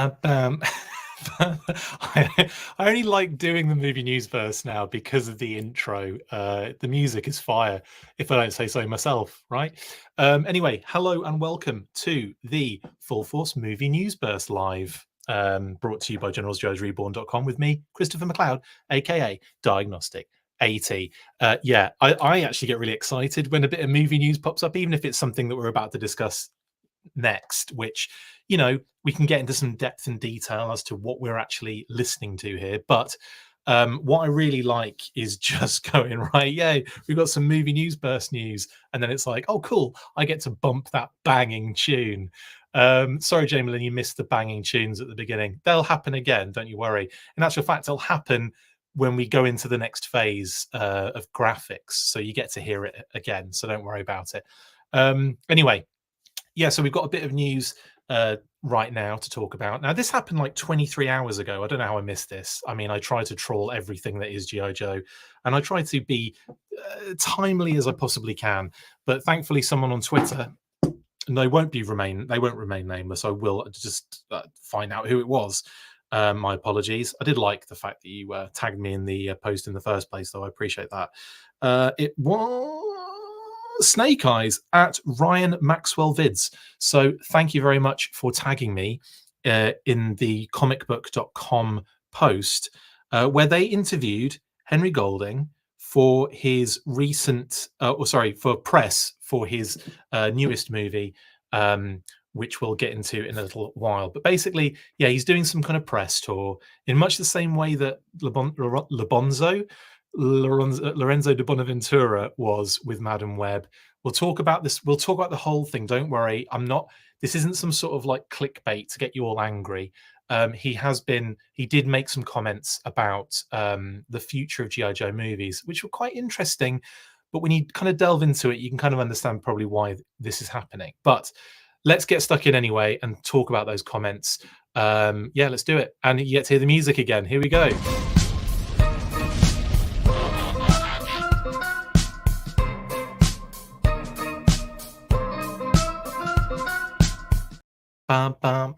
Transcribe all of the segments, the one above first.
Bam. I only like doing the movie news burst now because of the intro. The music is fire, if I don't say so myself, right? Anyway, hello and welcome to the Full Force Movie News Burst Live, brought to you by GeneralsJudgeReborn.com with me, Christopher McLeod, aka Diagnostic AT. I actually get really excited when a bit of movie news pops up, even if it's something that we're about to discuss next, which, we can get into some depth and detail as to what we're actually listening to here. But what I really like is just going, right, yay, we've got some movie news burst news. And then it's like, oh, cool, I get to bump that banging tune. Sorry, Jamie Lynn, you missed the banging tunes at the beginning. They'll happen again, don't you worry. In actual fact, they'll happen when we go into the next phase of graphics. So you get to hear it again. So don't worry about it. Anyway, yeah, so we've got a bit of news right now to talk about. Now, this happened like 23 hours ago. I don't know how I missed this. I mean, I try to troll everything that is G.I. Joe, and I try to be timely as I possibly can. But thankfully, someone on Twitter, and they won't remain nameless. I will just find out who it was. My apologies. I did like the fact that you tagged me in the post in the first place, though. I appreciate that. It was Snake Eyes at Ryan Maxwell Vids. So thank you very much for tagging me in the comicbook.com post where they interviewed Henry Golding for his recent, for press for his newest movie, which we'll get into in a little while. But basically, yeah, he's doing some kind of press tour in much the same way that Lorenzo de Bonaventura was with Madam Web. We'll talk about this. We'll talk about the whole thing. Don't worry. This isn't some sort of like clickbait to get you all angry. He did make some comments about the future of G.I. Joe movies, which were quite interesting. But when you kind of delve into it, you can kind of understand probably why this is happening. But let's get stuck in anyway and talk about those comments. Yeah, let's do it. And you get to hear the music again. Here we go. Bam, bam,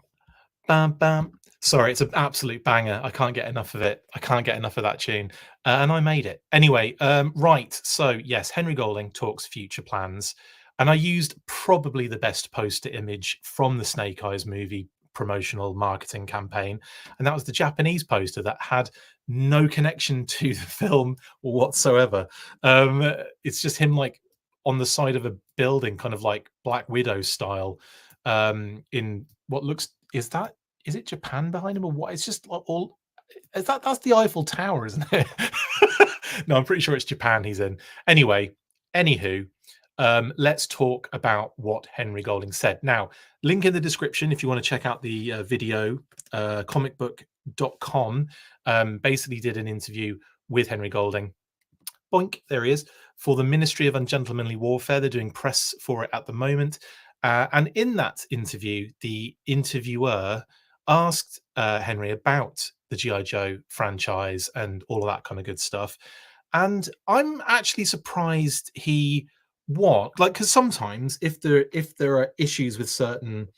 bam, bam. Sorry, it's an absolute banger. I can't get enough of it. I can't get enough of that tune. And I made it. Anyway, right. So, yes, Henry Golding talks future plans. And I used probably the best poster image from the Snake Eyes movie promotional marketing campaign. And that was the Japanese poster that had no connection to the film whatsoever. It's just him like on the side of a building, kind of like Black Widow style. In what looks, is it Japan behind him or what? It's just all that's the Eiffel Tower, isn't it? No, I'm pretty sure it's Japan he's in. Anyway, anywho, let's talk about what Henry Golding said. Now, link in the description if you want to check out the video. Comicbook.com basically did an interview with Henry Golding. Boink, there he is, for the Ministry of Ungentlemanly Warfare. They're doing press for it at the moment. And in that interview, the interviewer asked Henry about the G.I. Joe franchise and all of that kind of good stuff. And I'm actually surprised because sometimes if there are issues with certain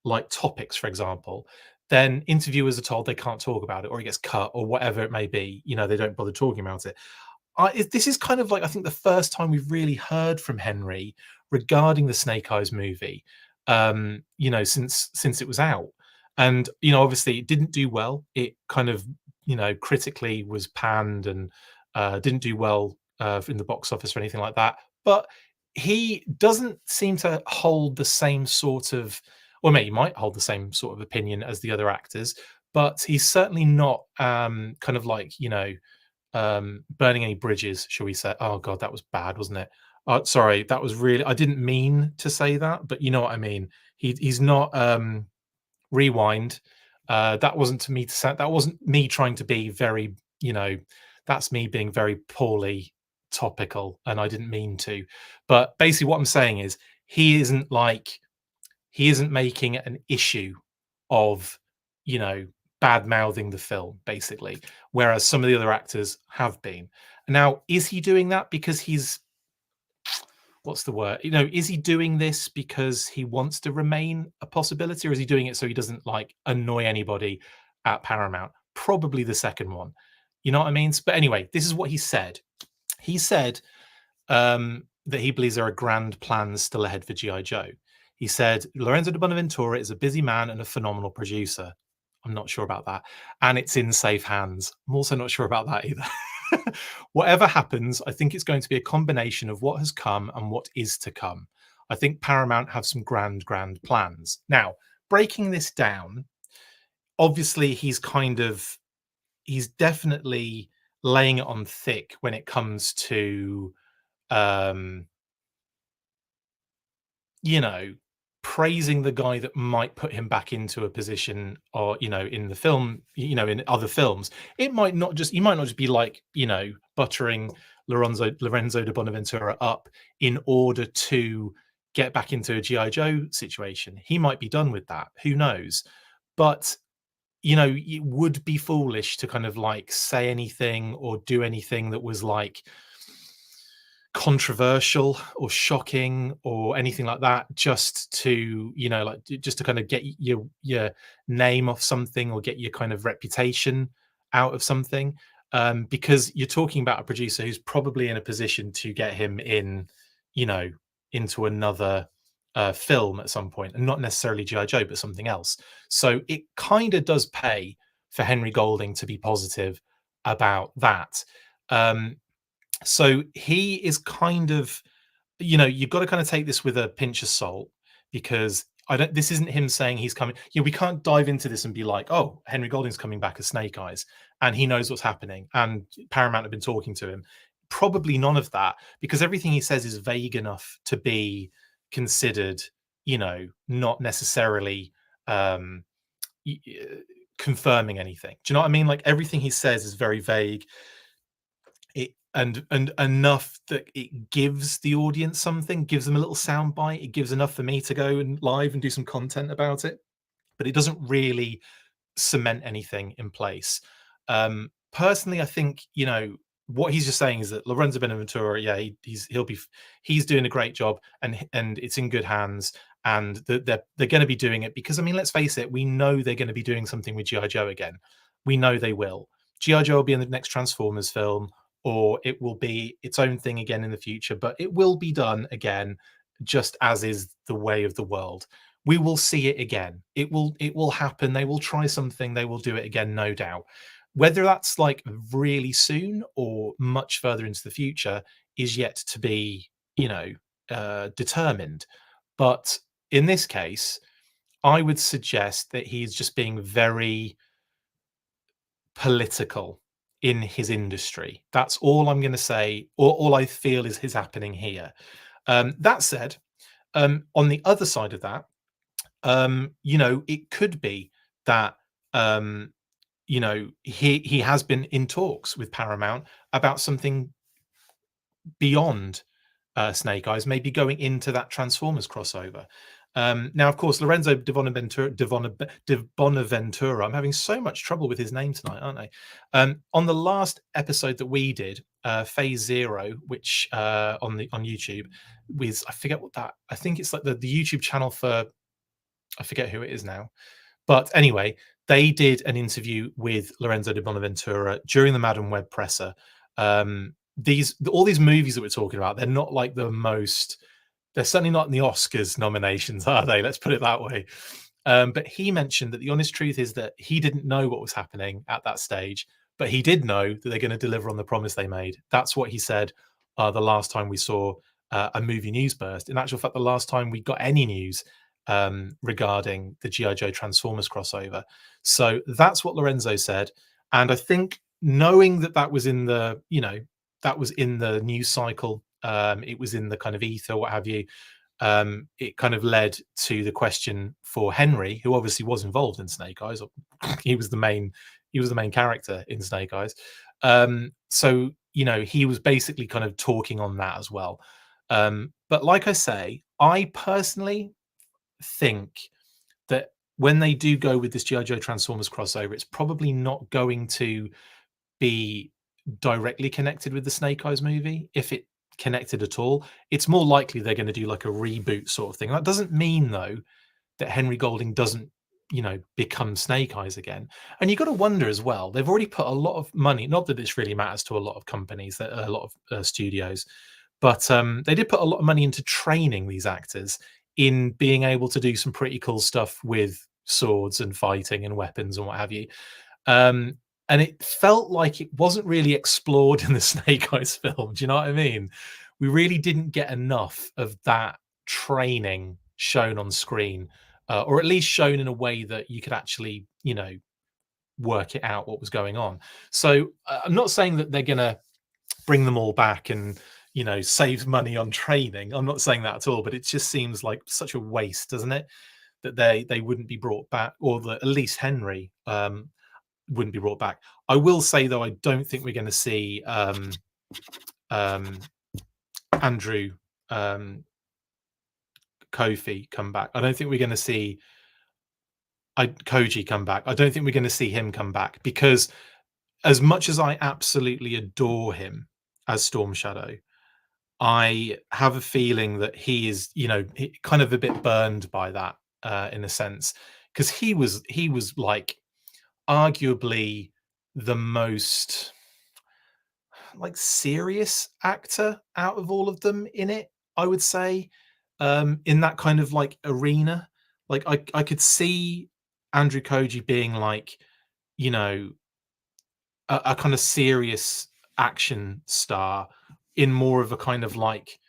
like topics, for example, then interviewers are told they can't talk about it or it gets cut or whatever it may be. They don't bother talking about it. This is kind of like, I think, the first time we've really heard from Henry regarding the Snake Eyes movie, since it was out. And, obviously it didn't do well. It kind of, critically was panned and didn't do well in the box office or anything like that. But he doesn't seem to hold the same sort of, or maybe he might hold the same sort of opinion as the other actors, but he's certainly not kind of like, burning any bridges, shall we say. Oh God, that was bad, wasn't it? Sorry, that was really, I didn't mean to say that, but you know what I mean. He's not rewind. That wasn't me trying to be very, that's me being very poorly topical, and I didn't mean to. But basically what I'm saying is he isn't making an issue of, bad mouthing the film, basically, whereas some of the other actors have been. Now, is he doing that because he's what's the word? You know, is he doing this because he wants to remain a possibility, or is he doing it so he doesn't like annoy anybody at Paramount? Probably the second one. You know what I mean? But anyway, this is what he said. He said that he believes there are grand plans still ahead for G.I. Joe. He said Lorenzo de Bonaventura is a busy man and a phenomenal producer. I'm not sure about that. And it's in safe hands. I'm also not sure about that either. Whatever happens, I think it's going to be a combination of what has come and what is to come. I think Paramount have some grand plans. Now, breaking this down, obviously he's definitely laying it on thick when it comes to um you know, praising the guy that might put him back into a position, or, you know, in the film, you know, in other films. It might not just, you might not just be like, you know, buttering Lorenzo de Bonaventura up in order to get back into a GI Joe situation. He might be done with that. Who knows? But you know, it would be foolish to kind of like say anything or do anything that was like controversial or shocking or anything like that, just to, you know, like just to kind of get your name off something or get your kind of reputation out of something, because you're talking about a producer who's probably in a position to get him in, you know, into another film at some point, and not necessarily GI Joe but something else. So it kind of does pay for Henry Golding to be positive about that. So he is kind of, you know, you've got to kind of take this with a pinch of salt, because I don't, this isn't him saying he's coming. You know, we can't dive into this and be like, oh, Henry Golding's coming back as Snake Eyes and he knows what's happening and Paramount have been talking to him. Probably none of that, because everything he says is vague enough to be considered, you know, not necessarily um confirming anything. Do you know what I mean? Like everything he says is very vague. It and enough that it gives the audience something, gives them a little sound bite. It gives enough for me to go and live and do some content about it, but it doesn't really cement anything in place. Personally, I think, you know, what he's just saying is that Lorenzo Benaventura, yeah, he's doing a great job, and it's in good hands, and they're going to be doing it because, I mean, let's face it, we know they're going to be doing something with GI Joe again. We know they will. GI Joe will be in the next Transformers film, or it will be its own thing again in the future, but it will be done again, just as is the way of the world. We will see it again. It will happen. They will try something. They will do it again, no doubt. Whether that's like really soon or much further into the future is yet to be, you know, determined. But in this case, I would suggest that he's just being very political in his industry. That's all I'm going to say. Or all I feel is happening here. That said, on the other side of that, you know, it could be that you know, he has been in talks with Paramount about something beyond Snake Eyes, maybe going into that Transformers crossover. Now, of course, Lorenzo de Bonaventura, I'm having so much trouble with his name tonight, aren't I? On the last episode that we did, Phase Zero, which on YouTube, with, I forget what that, I think it's like the YouTube channel for, I forget who it is now. But anyway, they did an interview with Lorenzo de Bonaventura during the Madam Web presser. All these movies that we're talking about, they're not like the most, they're certainly not in the Oscars nominations, are they? Let's put it that way. But he mentioned that the honest truth is that he didn't know what was happening at that stage, but he did know that they're going to deliver on the promise they made. That's what he said the last time we saw a movie news burst. In actual fact, the last time we got any news regarding the GI Joe Transformers crossover. So that's what Lorenzo said, and I think knowing that that was in the, you know, that was in the news cycle, it was in the kind of ether, what have you. It kind of led to the question for Henry, who obviously was involved in Snake Eyes. He was the main character in Snake Eyes. So, you know, he was basically kind of talking on that as well. But like I say, I personally think that when they do go with this GI Joe Transformers crossover, it's probably not going to be directly connected with the Snake Eyes movie. If it connected at all. It's more likely they're going to do like a reboot sort of thing. That doesn't mean though that Henry Golding doesn't, become Snake Eyes again. And you got to wonder as well. They've already put a lot of money. Not that this really matters to a lot of companies, a lot of studios, but they did put a lot of money into training these actors in being able to do some pretty cool stuff with swords and fighting and weapons and what have you. Um, and it felt like it wasn't really explored in the Snake Eyes film. Do you know what I mean? We really didn't get enough of that training shown on screen, or at least shown in a way that you could actually, work it out what was going on. So I'm not saying that they're going to bring them all back and save money on training. I'm not saying that at all, but it just seems like such a waste, doesn't it? That they wouldn't be brought back, or that at least Henry wouldn't be brought back. I will say though, I don't think we're going to see Andrew Kofi come back. I don't think we're going to see Koji come back. I don't think we're going to see him come back, because as much as I absolutely adore him as Storm Shadow, I have a feeling that he is, kind of a bit burned by that, in a sense, because he was like arguably the most like serious actor out of all of them in it, I would say, in that kind of like arena. Like I could see Andrew Koji being like, you know, a kind of serious action star in more of a kind of like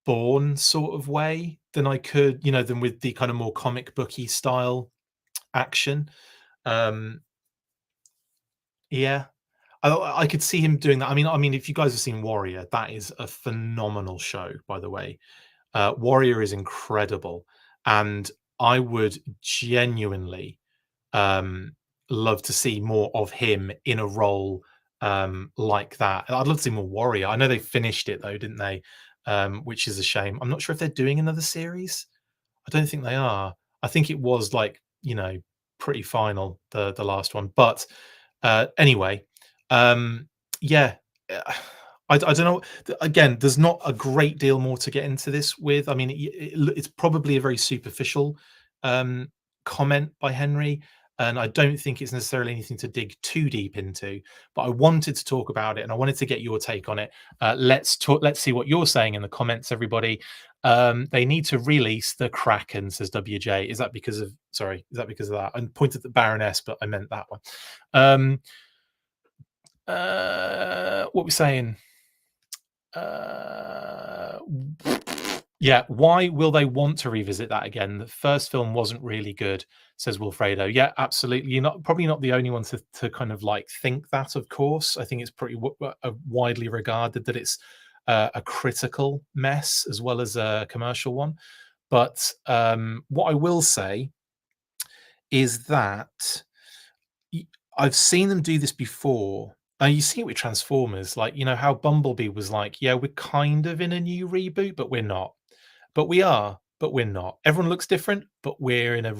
Bourne sort of way than I could, than with the kind of more comic booky style action. Um, yeah, I could see him doing that. I mean, if you guys have seen Warrior, that is a phenomenal show, by the way. Warrior is incredible, and I would genuinely um, love to see more of him in a role like that. I'd love to see more Warrior. I know they finished it though, didn't they? Which is a shame. I'm not sure if they're doing another series. I don't think they are. I think it was like, pretty final, the last one. But anyway, yeah, uh, I don't know. Again, there's not a great deal more to get into this with. I mean, it's probably a very superficial um, comment by Henry, and I don't think it's necessarily anything to dig too deep into. But I wanted to talk about it, and I wanted to get your take on it. Let's talk. Let's see what you're saying in the comments, everybody. They need to release the Kraken, says WJ. Is that because of? Sorry, is that because of that? I pointed at the Baroness, but I meant that one. What we're saying? Yeah, why will they want to revisit that again? The first film wasn't really good, says Wilfredo. Yeah, absolutely. You're probably not the only one to kind of like think that, of course. I think it's pretty widely regarded that it's a critical mess as well as a commercial one. But what I will say is that I've seen them do this before. You see it with Transformers, like, how Bumblebee was like, yeah, we're kind of in a new reboot, but we're not. But we are, but we're not. Everyone looks different, but we're in a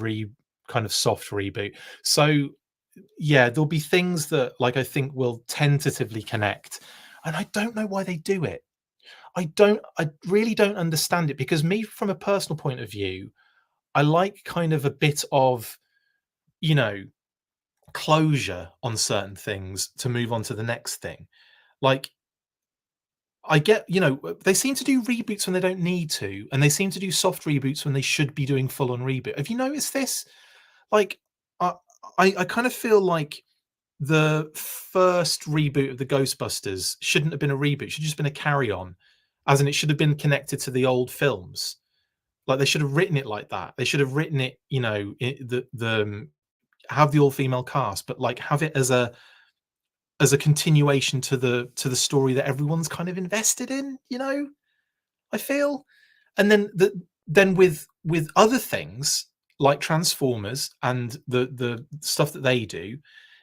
kind of soft reboot. So yeah, there'll be things that like I think will tentatively connect. And I don't know why they do it. I really don't understand it, because me, from a personal point of view, I like kind of a bit of, you know, closure on certain things to move on to the next thing. Like, I get, they seem to do reboots when they don't need to, and they seem to do soft reboots when they should be doing full on reboot. Have you noticed this? Like, I, I kind of feel like the first reboot of the Ghostbusters shouldn't have been a reboot; it should have just been a carry on, as in it should have been connected to the old films. Like they should have written it like that. They should have written it, have the all female cast, but like have it as a continuation to the story that everyone's kind of invested in, I feel. And then with other things like Transformers and the stuff that they do,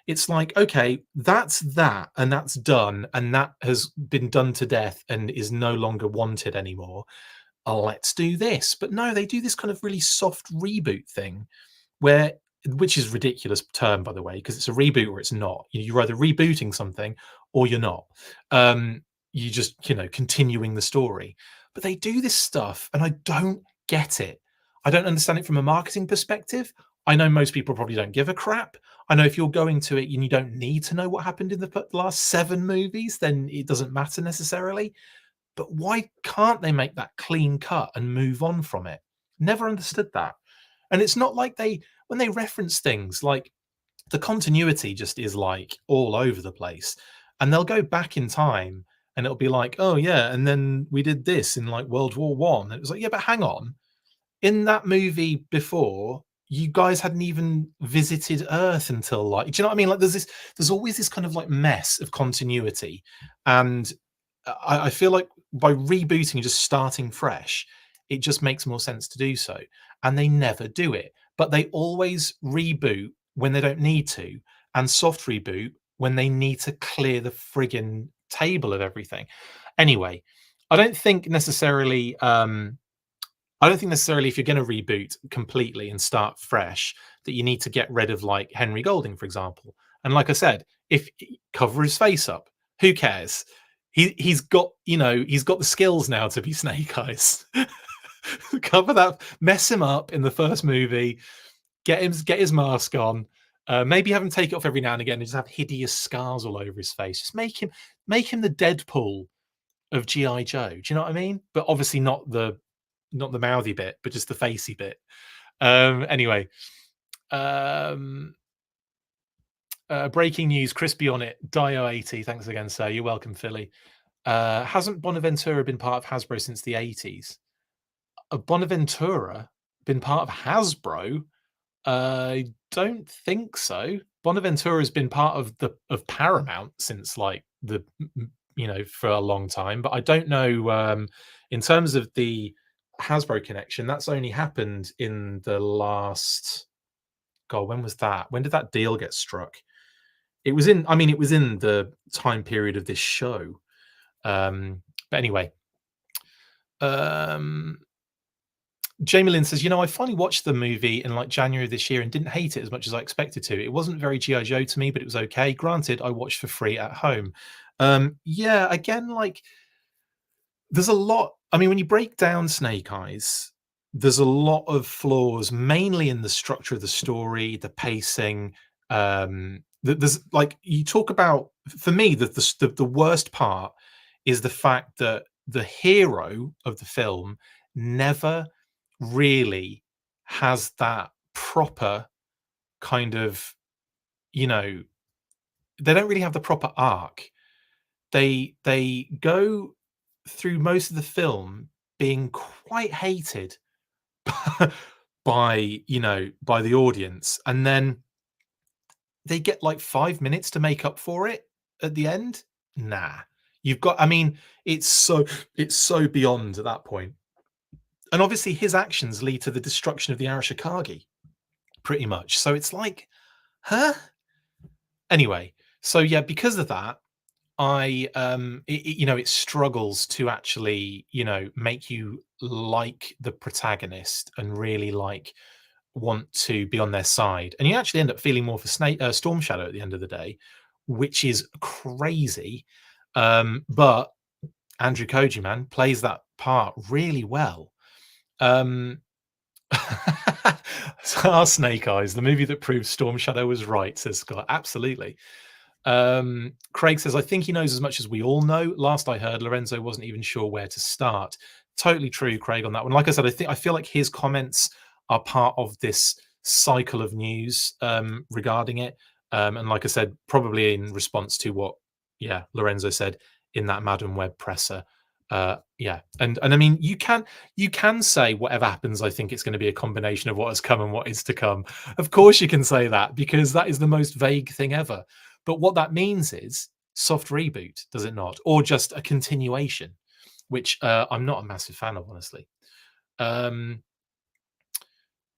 it's like, okay, that's that, and that's done, and that has been done to death and is no longer wanted anymore. Let's do this. But no, they do this kind of really soft reboot thing where, which is a ridiculous term, by the way, because it's a reboot or it's not. You're either rebooting something or you're not. you just, continuing the story. But they do this stuff and I don't get it. I don't understand it from a marketing perspective. I know most people probably don't give a crap. I know if you're going to it and you don't need to know what happened in the last 7 movies, then it doesn't matter necessarily. But why can't they make that clean cut and move on from it? Never understood that. And it's not like when they reference things like the continuity just is like all over the place. And they'll go back in time and it'll be like, oh yeah, and then we did this in like World War One. It was like, yeah, but hang on. In that movie before, you guys hadn't even visited Earth until like, do you know what I mean? Like there's always this kind of like mess of continuity. And I feel like by rebooting and just starting fresh, it just makes more sense to do so. And they never do it, but they always reboot when they don't need to, and soft reboot when they need to clear the friggin' table of everything. Anyway, I don't think necessarily. I don't think necessarily if you're going to reboot completely and start fresh that you need to get rid of like Henry Golding, for example. And like I said, if cover his face up, who cares? He's got he's got the skills now to be Snake Eyes. Cover that, mess him up in the first movie, get his mask on. Maybe have him take it off every now and again and just have hideous scars all over his face. Just make him the Deadpool of GI Joe. Do you know what I mean? But obviously not the mouthy bit, but just the facey bit. Anyway, breaking news: Crispy on it. Dio80. Thanks again, sir. You're welcome, Philly. Hasn't Bonaventura been part of Hasbro since the 80s? Bonaventura been part of Hasbro? I don't think so. Bonaventura has been part of Paramount since like for a long time, but I don't know in terms of the Hasbro connection. That's only happened in the last. God, when was that? When did that deal get struck? It was in. I mean, it was in the time period of this show. But anyway, Jamie Lynn says, I finally watched the movie in like January this year and didn't hate it as much as I expected to. It wasn't very G.I. Joe to me, but it was okay. Granted, I watched for free at home. Yeah, again, like there's a lot. I mean, when you break down Snake Eyes, there's a lot of flaws, mainly in the structure of the story, the pacing. There's like you talk about, for me, the worst part is the fact that the hero of the film never really has that proper kind of, they don't really have the proper arc. They go through most of the film being quite hated by the audience, and then they get like 5 minutes to make up for it at the end. Nah, it's so beyond at that point. And obviously his actions lead to the destruction of the Arashikage, pretty much. So it's like, huh? Anyway, so yeah, because of that, it struggles to actually, make you like the protagonist and really like want to be on their side. And you actually end up feeling more for Storm Shadow at the end of the day, which is crazy. But Andrew Koji, man, plays that part really well. Our Snake Eyes, the movie that proves Storm Shadow was right, says Scott. Absolutely. Craig says, I think he knows as much as we all know. Last I heard, Lorenzo wasn't even sure where to start. Totally true, Craig, on that one. Like I said, I feel like his comments are part of this cycle of news regarding it. And like I said, probably in response to what Lorenzo said in that Madam Web presser. And I mean, you can say whatever happens, I think it's going to be a combination of what has come and what is to come. Of course you can say that, because that is the most vague thing ever. But what that means is soft reboot, does it not? Or just a continuation, which I'm not a massive fan of, honestly.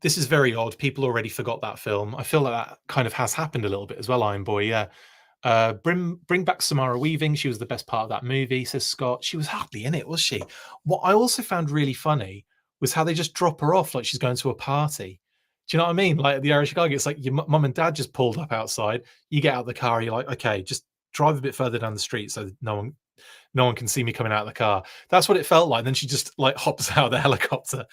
This is very odd. People already forgot that film. I feel like that kind of has happened a little bit as well, Iron Boy. Yeah. Bring back Samara Weaving. She was the best part of that movie, says Scott. She was hardly in it, was she? What I also found really funny was how they just drop her off like she's going to a party. Do you know what I mean? Like at the Arashikage, it's like your mum and dad just pulled up outside. You get out of the car, you're like, okay, just drive a bit further down the street so no one. No one can see me coming out of the car. That's what it felt like. Then she just like hops out of the helicopter.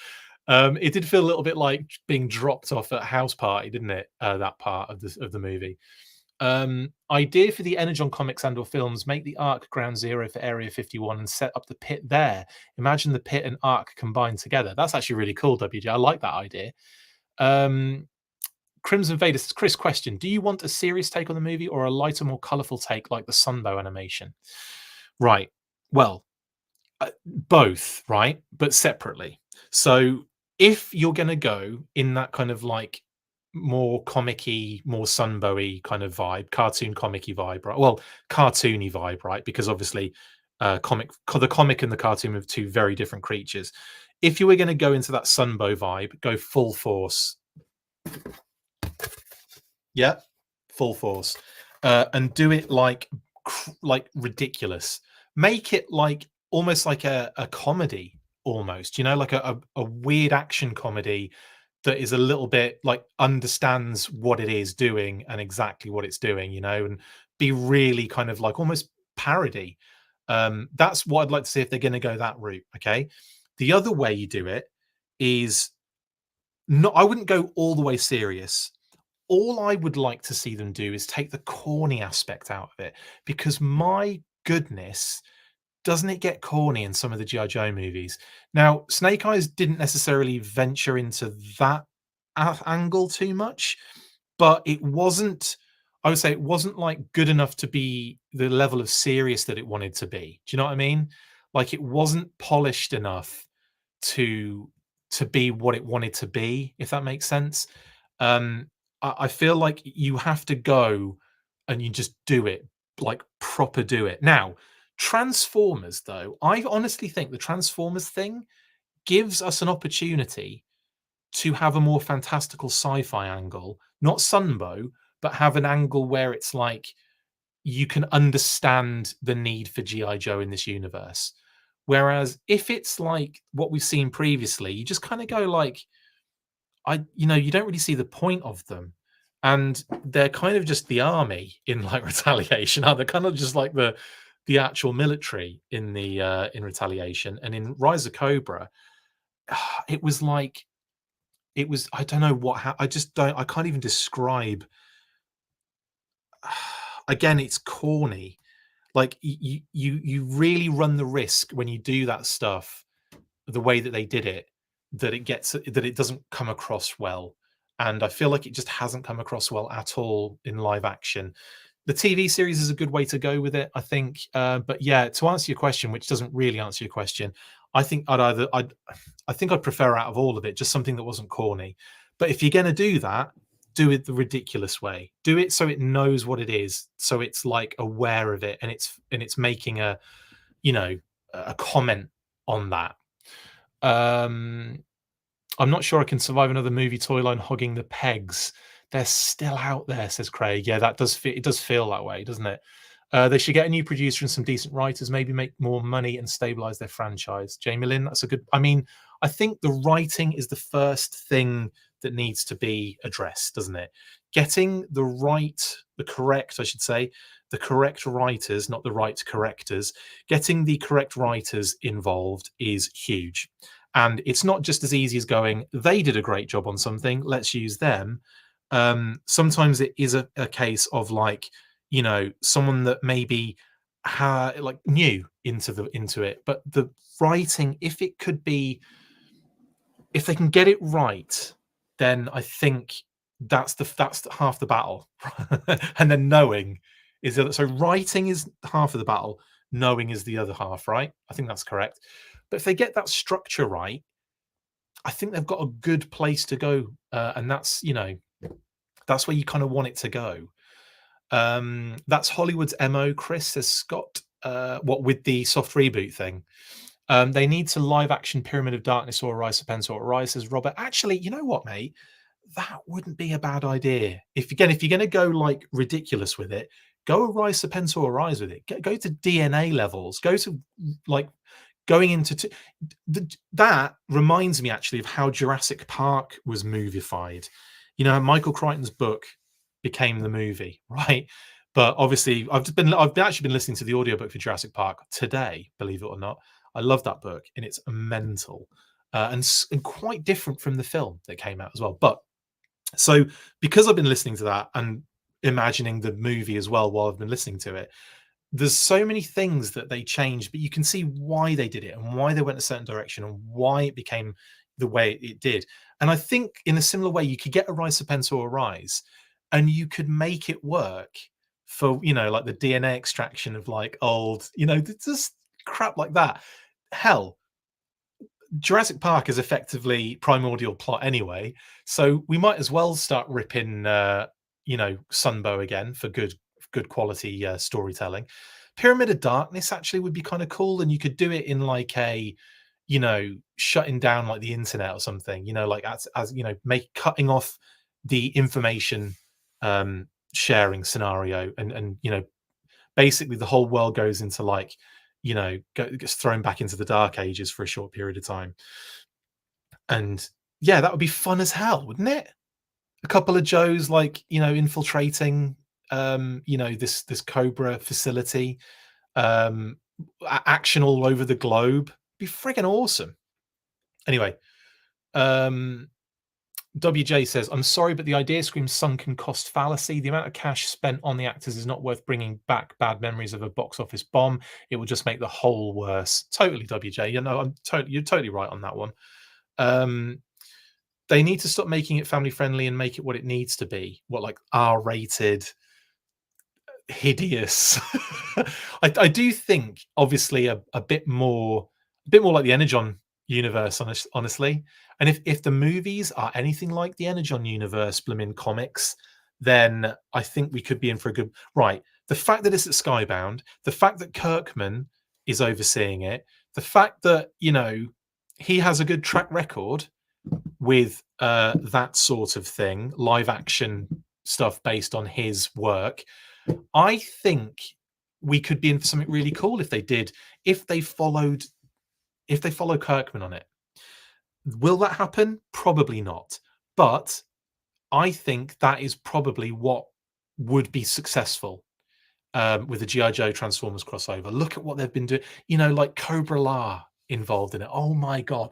It did feel a little bit like being dropped off at a house party, didn't it? That part of the movie. Idea for the Energon comics and or films: make the Ark ground zero for Area 51 and set up the pit there. Imagine the pit and Ark combined together. That's actually really cool, WJ. I like that idea. Crimson Vader says, Chris, question: do you want a serious take on the movie or a lighter, more colourful take like the Sunbow animation? Right. Well, both, right? But separately. So if you're going to go in that kind of like more comic-y, more Sunbowy kind of vibe, cartoon comic-y vibe, right? Well, cartoony vibe, right? Because obviously the comic and the cartoon are two very different creatures. If you were going to go into that Sunbow vibe, go full force. Yeah, full force. And do it like ridiculous. Make it like almost like a comedy, almost, you know, like a weird action comedy that is a little bit like understands what it is doing and exactly what it's doing, you know, and be really kind of like almost parody. That's what I'd like to see if they're going to go that route. Okay. The other way you do it is not, I wouldn't go all the way serious. All I would like to see them do is take the corny aspect out of it, because my goodness, doesn't it get corny in some of the G.I. Joe movies? Now, Snake Eyes didn't necessarily venture into that angle too much, but it wasn't, I would say it wasn't like good enough to be the level of serious that it wanted to be. Do you know what I mean? Like it wasn't polished enough to be what it wanted to be, if that makes sense. I feel like you have to go and you just do it, like proper do it. Now, Transformers, though, I honestly think the Transformers thing gives us an opportunity to have a more fantastical sci-fi angle, not Sunbow, but have an angle where it's like you can understand the need for G.I. Joe in this universe. Whereas if it's like what we've seen previously, you just kind of go like, you don't really see the point of them. And they're kind of just the army in like Retaliation. They're kind of just like the actual military in the in Retaliation. And in Rise of Cobra, it was like I don't know what I can't even describe. Again, it's corny. Like you really run the risk when you do that stuff the way that they did it, that it doesn't come across well. And I feel like it just hasn't come across well at all in live action. The TV series is a good way to go with it, I think. But yeah, to answer your question, which doesn't really answer your question, I think I'd prefer out of all of it just something that wasn't corny. But if you're going to do that, do it the ridiculous way. Do it so it knows what it is, so it's like aware of it, and it's making a comment on that. I'm not sure I can survive another movie toy line hogging the pegs. They're still out there, says Craig. Yeah, it does feel that way, doesn't it? They should get a new producer and some decent writers, maybe make more money and stabilize their franchise. Jamie Lynn, that's a good. I mean, I think the writing is the first thing that needs to be addressed, doesn't it? Getting the correct writers, not the right correctors. Getting the correct writers involved is huge. And it's not just as easy as going, they did a great job on something, let's use them. Sometimes it is a case of like, someone that maybe like new into it, but the writing, if they can get it right, then I think that's half the battle. And then knowing is the other. So writing is half of the battle, knowing is the other half, right? I think that's correct. But if they get that structure right, I think they've got a good place to go, and that's where you kind of want it to go. That's Hollywood's MO, Chris, says Scott. What with the soft reboot thing? They need to live action Pyramid of Darkness or Rise Serpentor or Rise, says Robert. Actually, you know what, mate? That wouldn't be a bad idea. If you're going to go like ridiculous with it, go a Rise Serpentor or Rise with it. Go to DNA levels. Go to like going into that reminds me actually of how Jurassic Park was movified. Michael Crichton's book became the movie, right? But obviously, I've actually been listening to the audiobook for Jurassic Park today, believe it or not. I love that book, and it's mental, and quite different from the film that came out as well. But so because I've been listening to that and imagining the movie as well while I've been listening to it, there's so many things that they changed, but you can see why they did it and why they went a certain direction and why it became the way it did. And I think in a similar way, you could get a Rise of Pensaw Rise and you could make it work for, like the DNA extraction of like old, just crap like that. Hell, Jurassic Park is effectively primordial plot anyway, so we might as well start ripping, Sunbow again for good quality storytelling. Pyramid of Darkness actually would be kind of cool, and you could do it in like a, shutting down like the internet or something. Like as make cutting off the information sharing scenario, and basically the whole world goes into like gets thrown back into the dark ages for a short period of time. And yeah, that would be fun as hell, wouldn't it? A couple of Joes like, infiltrating this Cobra facility, action all over the globe. Be friggin' awesome. Anyway, WJ says, I'm sorry, but the idea screams sunken cost fallacy. The amount of cash spent on the actors is not worth bringing back bad memories of a box office bomb. It will just make the whole worse. Totally, WJ. You're totally right on that one. They need to stop making it family friendly and make it what it needs to be. What, like R-rated, hideous. I do think, obviously, a bit more like the Energon universe, honestly. And if the movies are anything like the Energon universe, Blimmin comics, then I think we could be in for a good right. The fact that it's at Skybound, the fact that Kirkman is overseeing it, the fact that he has a good track record with that sort of thing, live action stuff based on his work. I think we could be in for something really cool if they follow Kirkman on it. Will that happen? Probably not. But I think that is probably what would be successful with the G.I. Joe Transformers crossover. Look at what they've been doing. Like Cobra La involved in it. Oh my God.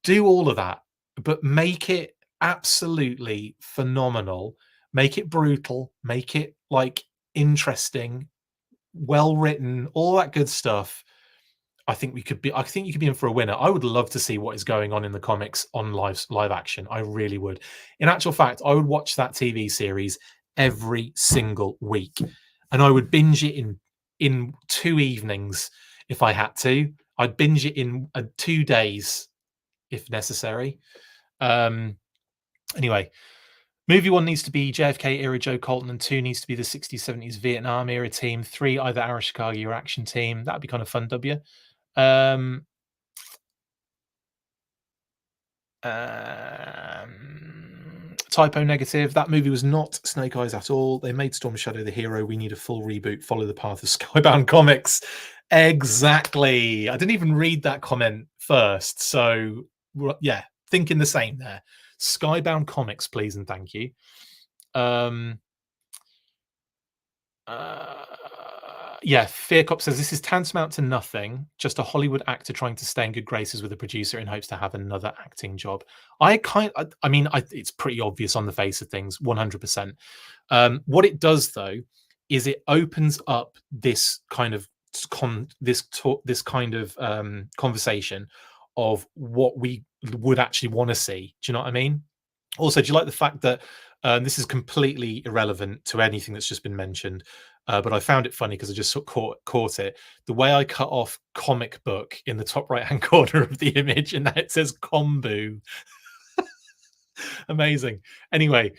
Do all of that, but make it absolutely phenomenal. Make it brutal. Make it like interesting, well written, all that good stuff. I think you could be in for a winner. I would love to see what is going on in the comics on live action. I really would. In actual fact, I would watch that TV series every single week, and I would binge it in 2 evenings if I had to. I'd binge it in 2 days if necessary. Anyway, movie 1 needs to be JFK era Joe Colton, and 2 needs to be the 60s, 70s Vietnam era team. 3, either Arashikage or action team. That'd be kind of fun, W. Typo negative. That movie was not Snake Eyes at all. They made Storm Shadow the hero. We need a full reboot. Follow the path of Skybound comics. Exactly. I didn't even read that comment first. So yeah, thinking the same there. Skybound comics, please and thank you. Yeah, Fear Cop says this is tantamount to nothing, just a Hollywood actor trying to stay in good graces with a producer in hopes to have another acting job. It's pretty obvious on the face of things, 100%. What it does though is it opens up this kind of conversation of what we would actually want to see. Do you know what I mean? Also, do you like the fact that this is completely irrelevant to anything that's just been mentioned? But I found it funny because I just caught it. The way I cut off comic book in the top right-hand corner of the image, and now it says Kombu. Amazing. Anyway,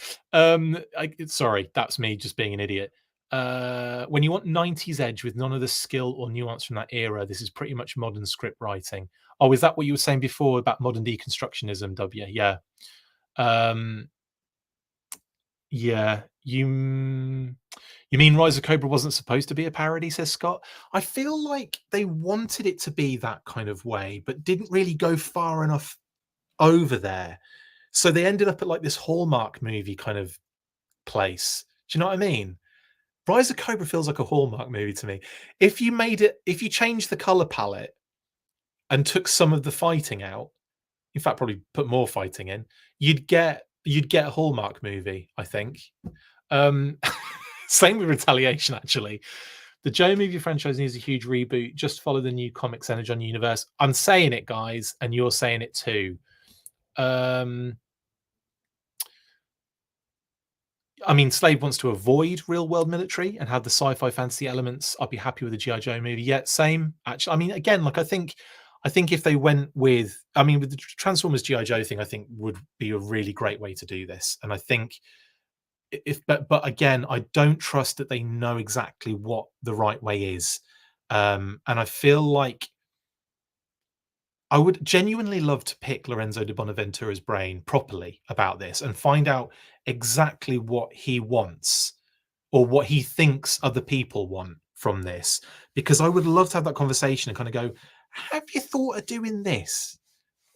sorry, that's me just being an idiot. When you want 90s edge with none of the skill or nuance from that era, this is pretty much modern script writing. Oh, is that what you were saying before about modern deconstructionism, W? Yeah. Yeah, you mean Rise of Cobra wasn't supposed to be a parody, says Scott? I feel like they wanted it to be that kind of way, but didn't really go far enough over there. So they ended up at like this Hallmark movie kind of place. Do you know what I mean? Rise of Cobra feels like a Hallmark movie to me. If you changed the color palette and took some of the fighting out, in fact, probably put more fighting in, you'd get a Hallmark movie, I think. Um, Same with Retaliation, actually. The Joe movie franchise needs a huge reboot. Just follow the new comics Energon universe. I'm saying it, guys, and you're saying it too. I mean, Slade wants to avoid real world military and have the sci-fi fantasy elements. I'd be happy with a G.I. Joe movie. Yeah, same. Actually, I mean, again, like I think if they went with, I mean, with the Transformers G.I. Joe thing, I think would be a really great way to do this. And I think but again, I don't trust that they know exactly what the right way is. And I feel like I would genuinely love to pick Lorenzo de Bonaventura's brain properly about this and find out exactly what he wants or what he thinks other people want from this. Because I would love to have that conversation and kind of go, have you thought of doing this?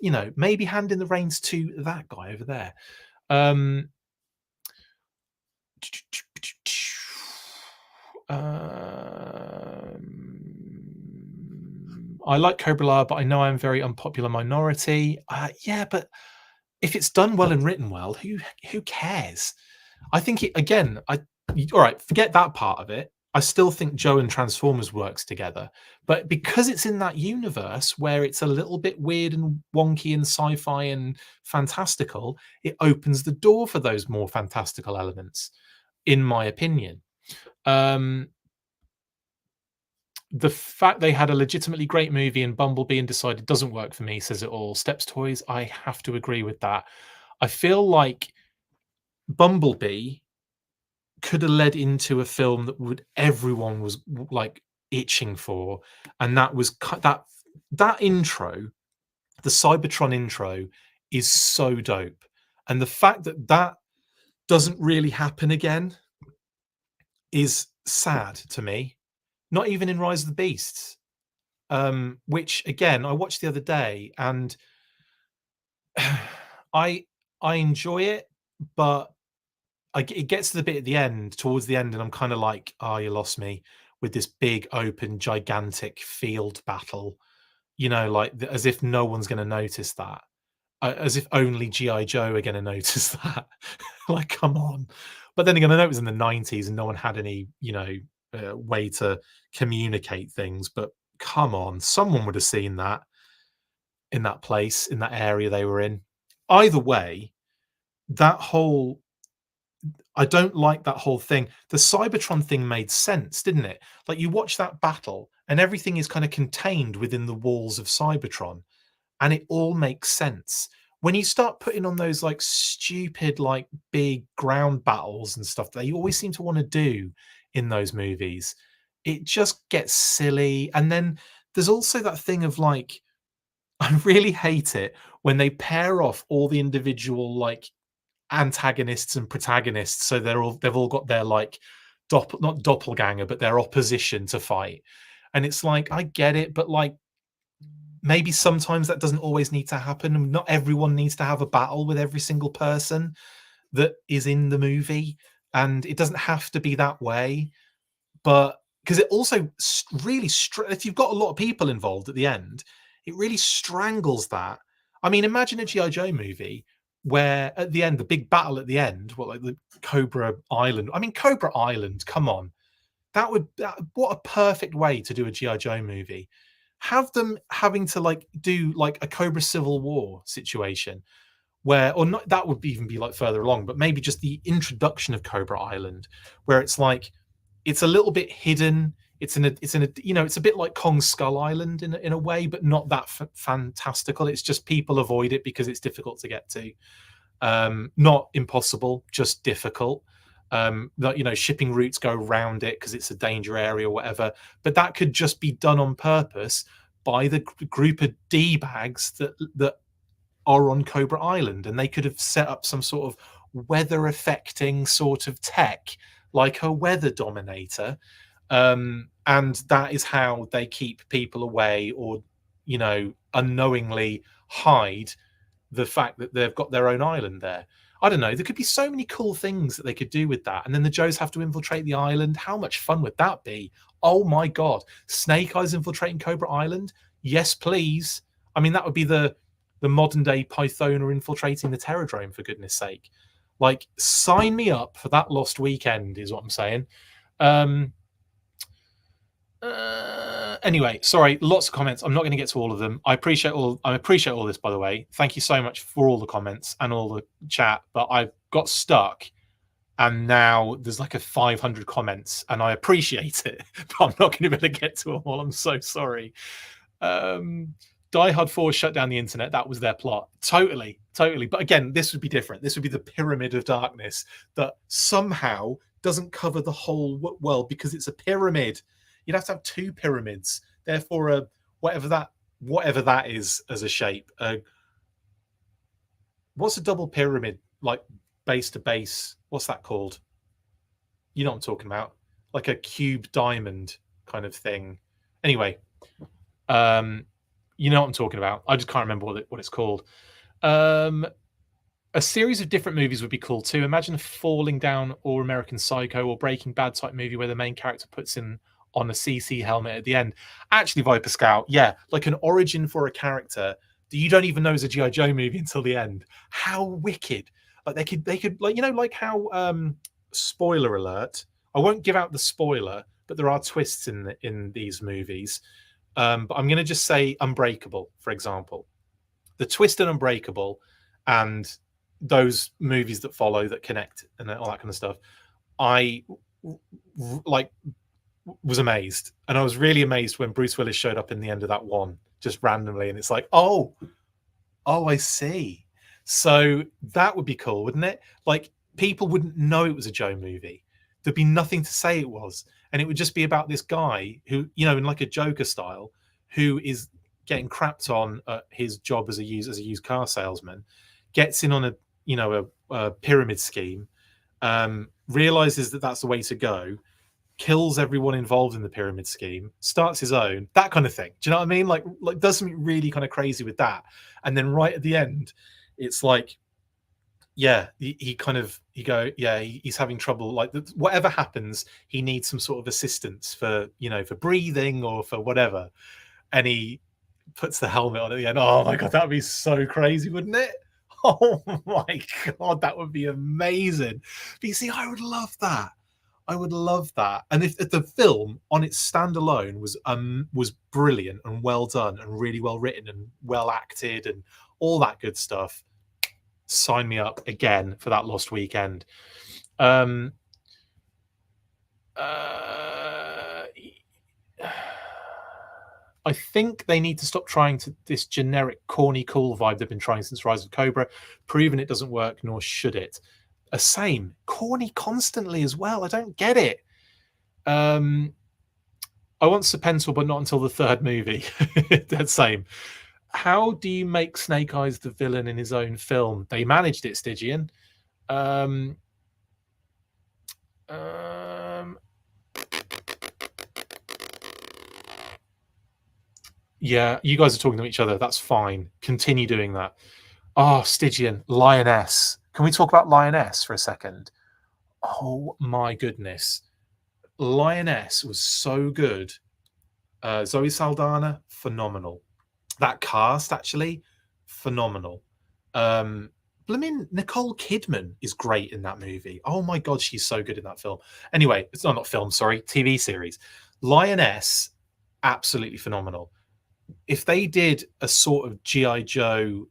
You know, maybe handing the reins to that guy over there. I like Cobra, but I know I'm a very unpopular minority. Yeah, but if it's done well and written well, who cares? I think it again. All right, forget that part of it. I still think Joe and Transformers works together, but because it's in that universe where it's a little bit weird and wonky and sci-fi and fantastical, it opens the door for those more fantastical elements, in my opinion. The fact they had a legitimately great movie and Bumblebee and decided doesn't work for me says it all. Steps Toys, I have to agree with that. I feel like Bumblebee could have led into a film that would everyone was like itching for, and that was that intro, the Cybertron intro, is so dope, and the fact that that doesn't really happen again is sad to me. Not even in Rise of the Beasts. Which again I watched the other day, and I enjoy it, but it gets to the bit at the end, towards the end, and I'm kind of like, oh, you lost me with this big, open, gigantic field battle. You know, like as if no one's going to notice that, as if only GI Joe are going to notice that. Like, come on. But then again, I know it was in the '90s and no one had any, way to communicate things. But come on, someone would have seen that in that place, in that area they were in. Either way, that whole I don't like that whole thing. The Cybertron thing made sense, didn't it? Like you watch that battle and everything is kind of contained within the walls of Cybertron and it all makes sense. When you start putting on those like stupid, like big ground battles and stuff that they always seem to want to do in those movies, it just gets silly. And then there's also that thing of like, I really hate it when they pair off all the individual like antagonists and protagonists, so they've all got their like not doppelganger, but their opposition to fight. And it's like, I get it, but like maybe sometimes that doesn't always need to happen. Not everyone needs to have a battle with every single person that is in the movie, and it doesn't have to be that way. But because it also really, if you've got a lot of people involved at the end, it really strangles that. I mean, imagine a G.I. Joe movie where at the end, the big battle at the end, like the Cobra Island. I mean, Cobra Island, come on. What a perfect way to do a G.I. Joe movie. Have them having to like do like a Cobra Civil War situation where, or not, that would even be like further along, but maybe just the introduction of Cobra Island, where it's like, it's a little bit hidden. It's in a, it's a bit like Kong Skull Island in a way, but not that fantastical. It's just people avoid it because it's difficult to get to. Not impossible, just difficult. That shipping routes go around it because it's a danger area or whatever. But that could just be done on purpose by the group of D bags that are on Cobra Island, and they could have set up some sort of weather affecting sort of tech, like a weather dominator. And that is how they keep people away, or unknowingly hide the fact that they've got their own island there. I don't know. There could be so many cool things that they could do with that. And then the Joes have to infiltrate the island. How much fun would that be? Oh my God. Snake Eyes infiltrating Cobra Island? Yes, please. I mean, that would be the modern day Pythona infiltrating the Terradrome, for goodness sake. Like, sign me up for that lost weekend, is what I'm saying. Anyway, sorry, lots of comments. I'm not going to get to all of them. I appreciate all this, by the way. Thank you so much for all the comments and all the chat. But I've got stuck, and now there's like 500 comments, and I appreciate it, but I'm not going to be able to get to them all. I'm so sorry. Die Hard 4 shut down the internet. That was their plot. Totally. But again, this would be different. This would be the Pyramid of Darkness that somehow doesn't cover the whole world because it's a pyramid. You'd have to have 2 pyramids. Therefore, whatever that is as a shape. What's a double pyramid, like base to base? What's that called? You know what I'm talking about? Like a cube diamond kind of thing. Anyway, you know what I'm talking about. I just can't remember what it's called. A series of different movies would be cool too. Imagine a Falling Down or American Psycho or Breaking Bad type movie where the main character puts in on a CC helmet at the end. Actually, Viper Scout, yeah, like an origin for a character that you don't even know is a G.I. Joe movie until the end. How wicked. Like they could like, you know, like how spoiler alert. I won't give out the spoiler, but there are twists in these movies. But I'm going to just say Unbreakable, for example. The twist in Unbreakable and those movies that follow that connect and all that kind of stuff, I like was amazed. And I was really amazed when Bruce Willis showed up in the end of that one, just randomly. And it's like, oh, I see. So that would be cool, wouldn't it? Like, people wouldn't know it was a Joe movie. There'd be nothing to say it was. And it would just be about this guy who, you know, in like a Joker style, who is getting crapped on his job as a used car salesman, gets in on a pyramid scheme, realizes that that's the way to go, kills everyone involved in the pyramid scheme, starts his own, that kind of thing. Do you know what I mean? Like does something really kind of crazy with that. And then right at the end, it's like, yeah, he's having trouble. Like whatever happens, he needs some sort of assistance for breathing or for whatever. And he puts the helmet on at the end. Oh my God, that would be so crazy, wouldn't it? Oh my God, that would be amazing. But you see, I would love that. And if the film on its standalone was brilliant and well done and really well written and well acted and all that good stuff, sign me up again for that lost weekend. I think they need to stop trying to this generic corny cool vibe they've been trying since Rise of Cobra, proven it doesn't work, nor should it. Same corny constantly as well. I don't get it. I want Serpentor, but not until the 3rd movie. That same. How do you make Snake Eyes the villain in his own film? They managed it, Stygian. Yeah, you guys are talking to each other. That's fine. Continue doing that. Oh, Stygian, Lioness. Can we talk about Lioness for a second? Oh my goodness. Lioness was so good. Zoe Saldana, phenomenal. That cast, actually, phenomenal. Blimmin' Nicole Kidman is great in that movie. Oh my God, she's so good in that film. Anyway, it's not film, sorry, TV series. Lioness, absolutely phenomenal. If they did a sort of G.I. Joe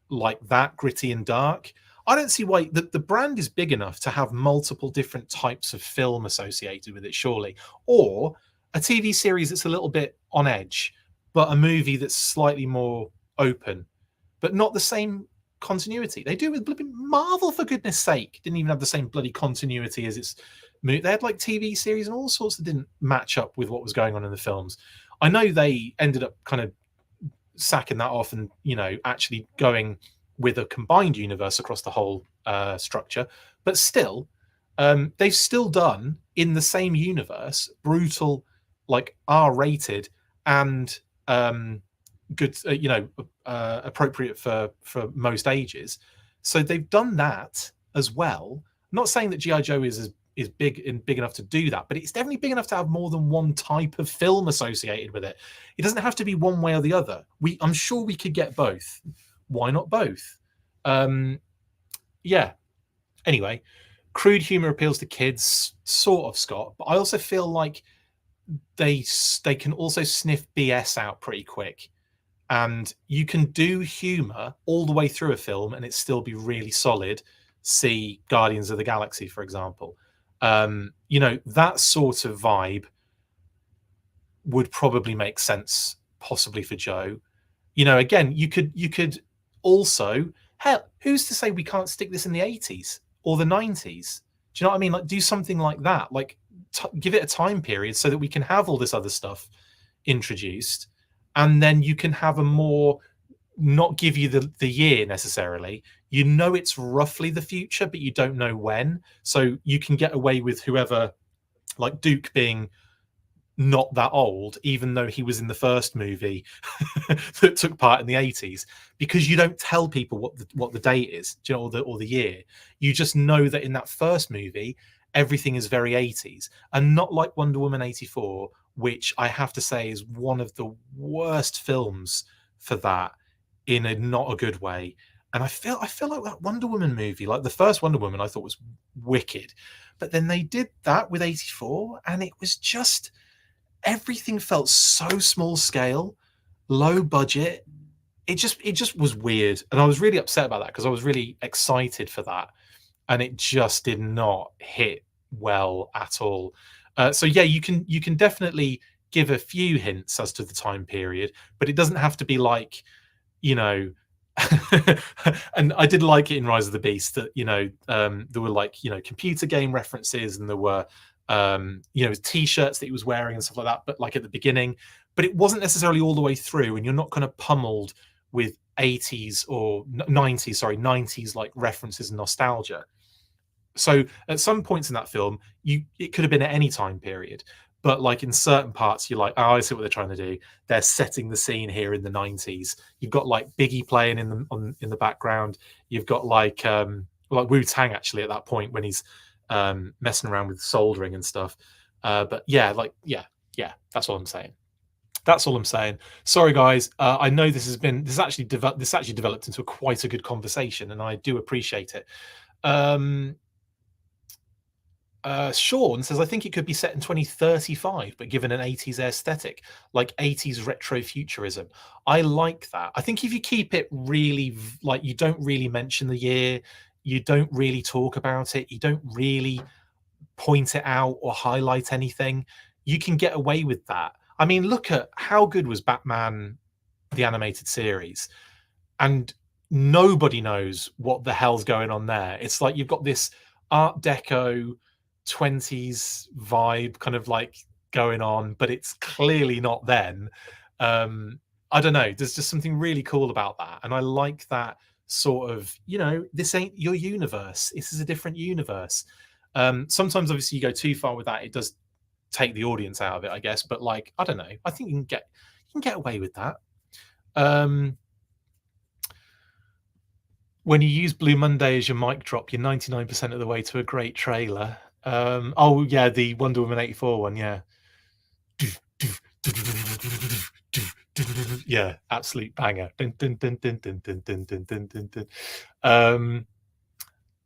like that, gritty and dark, I don't see why. The brand is big enough to have multiple different types of film associated with it, surely. Or a TV series that's a little bit on edge, but a movie that's slightly more open, but not the same continuity. They do with Marvel, for goodness sake. Didn't even have the same bloody continuity as its movie. They had like TV series and all sorts that didn't match up with what was going on in the films. I know they ended up kind of sacking that off and, actually going with a combined universe across the whole structure. But still, they've still done in the same universe, brutal, like R-rated and good, appropriate for most ages. So they've done that as well. I'm not saying that GI Joe is big enough to do that, but it's definitely big enough to have more than one type of film associated with it. It doesn't have to be one way or the other. I'm sure we could get both. Why not both? Yeah. Anyway, crude humor appeals to kids, sort of, Scott, but I also feel like they can also sniff BS out pretty quick. And you can do humor all the way through a film and it still be really solid. See Guardians of the Galaxy, for example. That sort of vibe would probably make sense, possibly for Joe. Again, you could also, hell, who's to say we can't stick this in the 80s or the 90s? Do you know what I mean? Like, do something like that. Like, give it a time period so that we can have all this other stuff introduced, and then you can have a more, not give you the year necessarily. It's roughly the future, but you don't know when. So you can get away with whoever, like Duke being not that old, even though he was in the first movie that took part in the 80s, because you don't tell people what the date is, or the year. You just know that in that first movie, everything is very 80s, and not like Wonder Woman 84, which I have to say is one of the worst films for that, in a not a good way. And I feel like that Wonder Woman movie, like the first Wonder Woman, I thought was wicked, but then they did that with 84, and it was just, everything felt so small scale, low budget. It just was weird, and I was really upset about that because I was really excited for that, and it just did not hit well at all. So yeah, you can definitely give a few hints as to the time period, but it doesn't have to be like, and I did like it in Rise of the Beast that there were like computer game references, and there were T-shirts that he was wearing and stuff like that, but like at the beginning, but it wasn't necessarily all the way through, and you're not kind of pummeled with 80s or 90s like references and nostalgia. So at some points in that film, it could have been at any time period, but like in certain parts, you're like, oh, I see what they're trying to do. They're setting the scene here in the 90s. You've got like Biggie playing in the background. You've got like Wu-Tang actually at that point when he's messing around with soldering and stuff. But yeah, that's all I'm saying. That's all I'm saying. Sorry, guys. I know this actually developed into quite a good conversation, and I do appreciate it. Sean says, I think it could be set in 2035, but given an 80s aesthetic, like 80s retrofuturism. I like that. I think if you keep it really, like, you don't really mention the year, you don't really talk about it, you don't really point it out or highlight anything, you can get away with that. I mean, look at how good was Batman, the animated series, and nobody knows what the hell's going on there. It's like you've got this Art Deco 20s vibe kind of like going on, but it's clearly not then. I don't know, there's just something really cool about that, and I like that sort of, this ain't your universe, this is a different universe. Sometimes obviously you go too far with that, it does take the audience out of it, I guess, but like, I don't know, I think you can get away with that. When you use Blue Monday as your mic drop, you're 99% of the way to a great trailer. Oh yeah, the Wonder Woman 84 one, yeah. Yeah, absolute banger.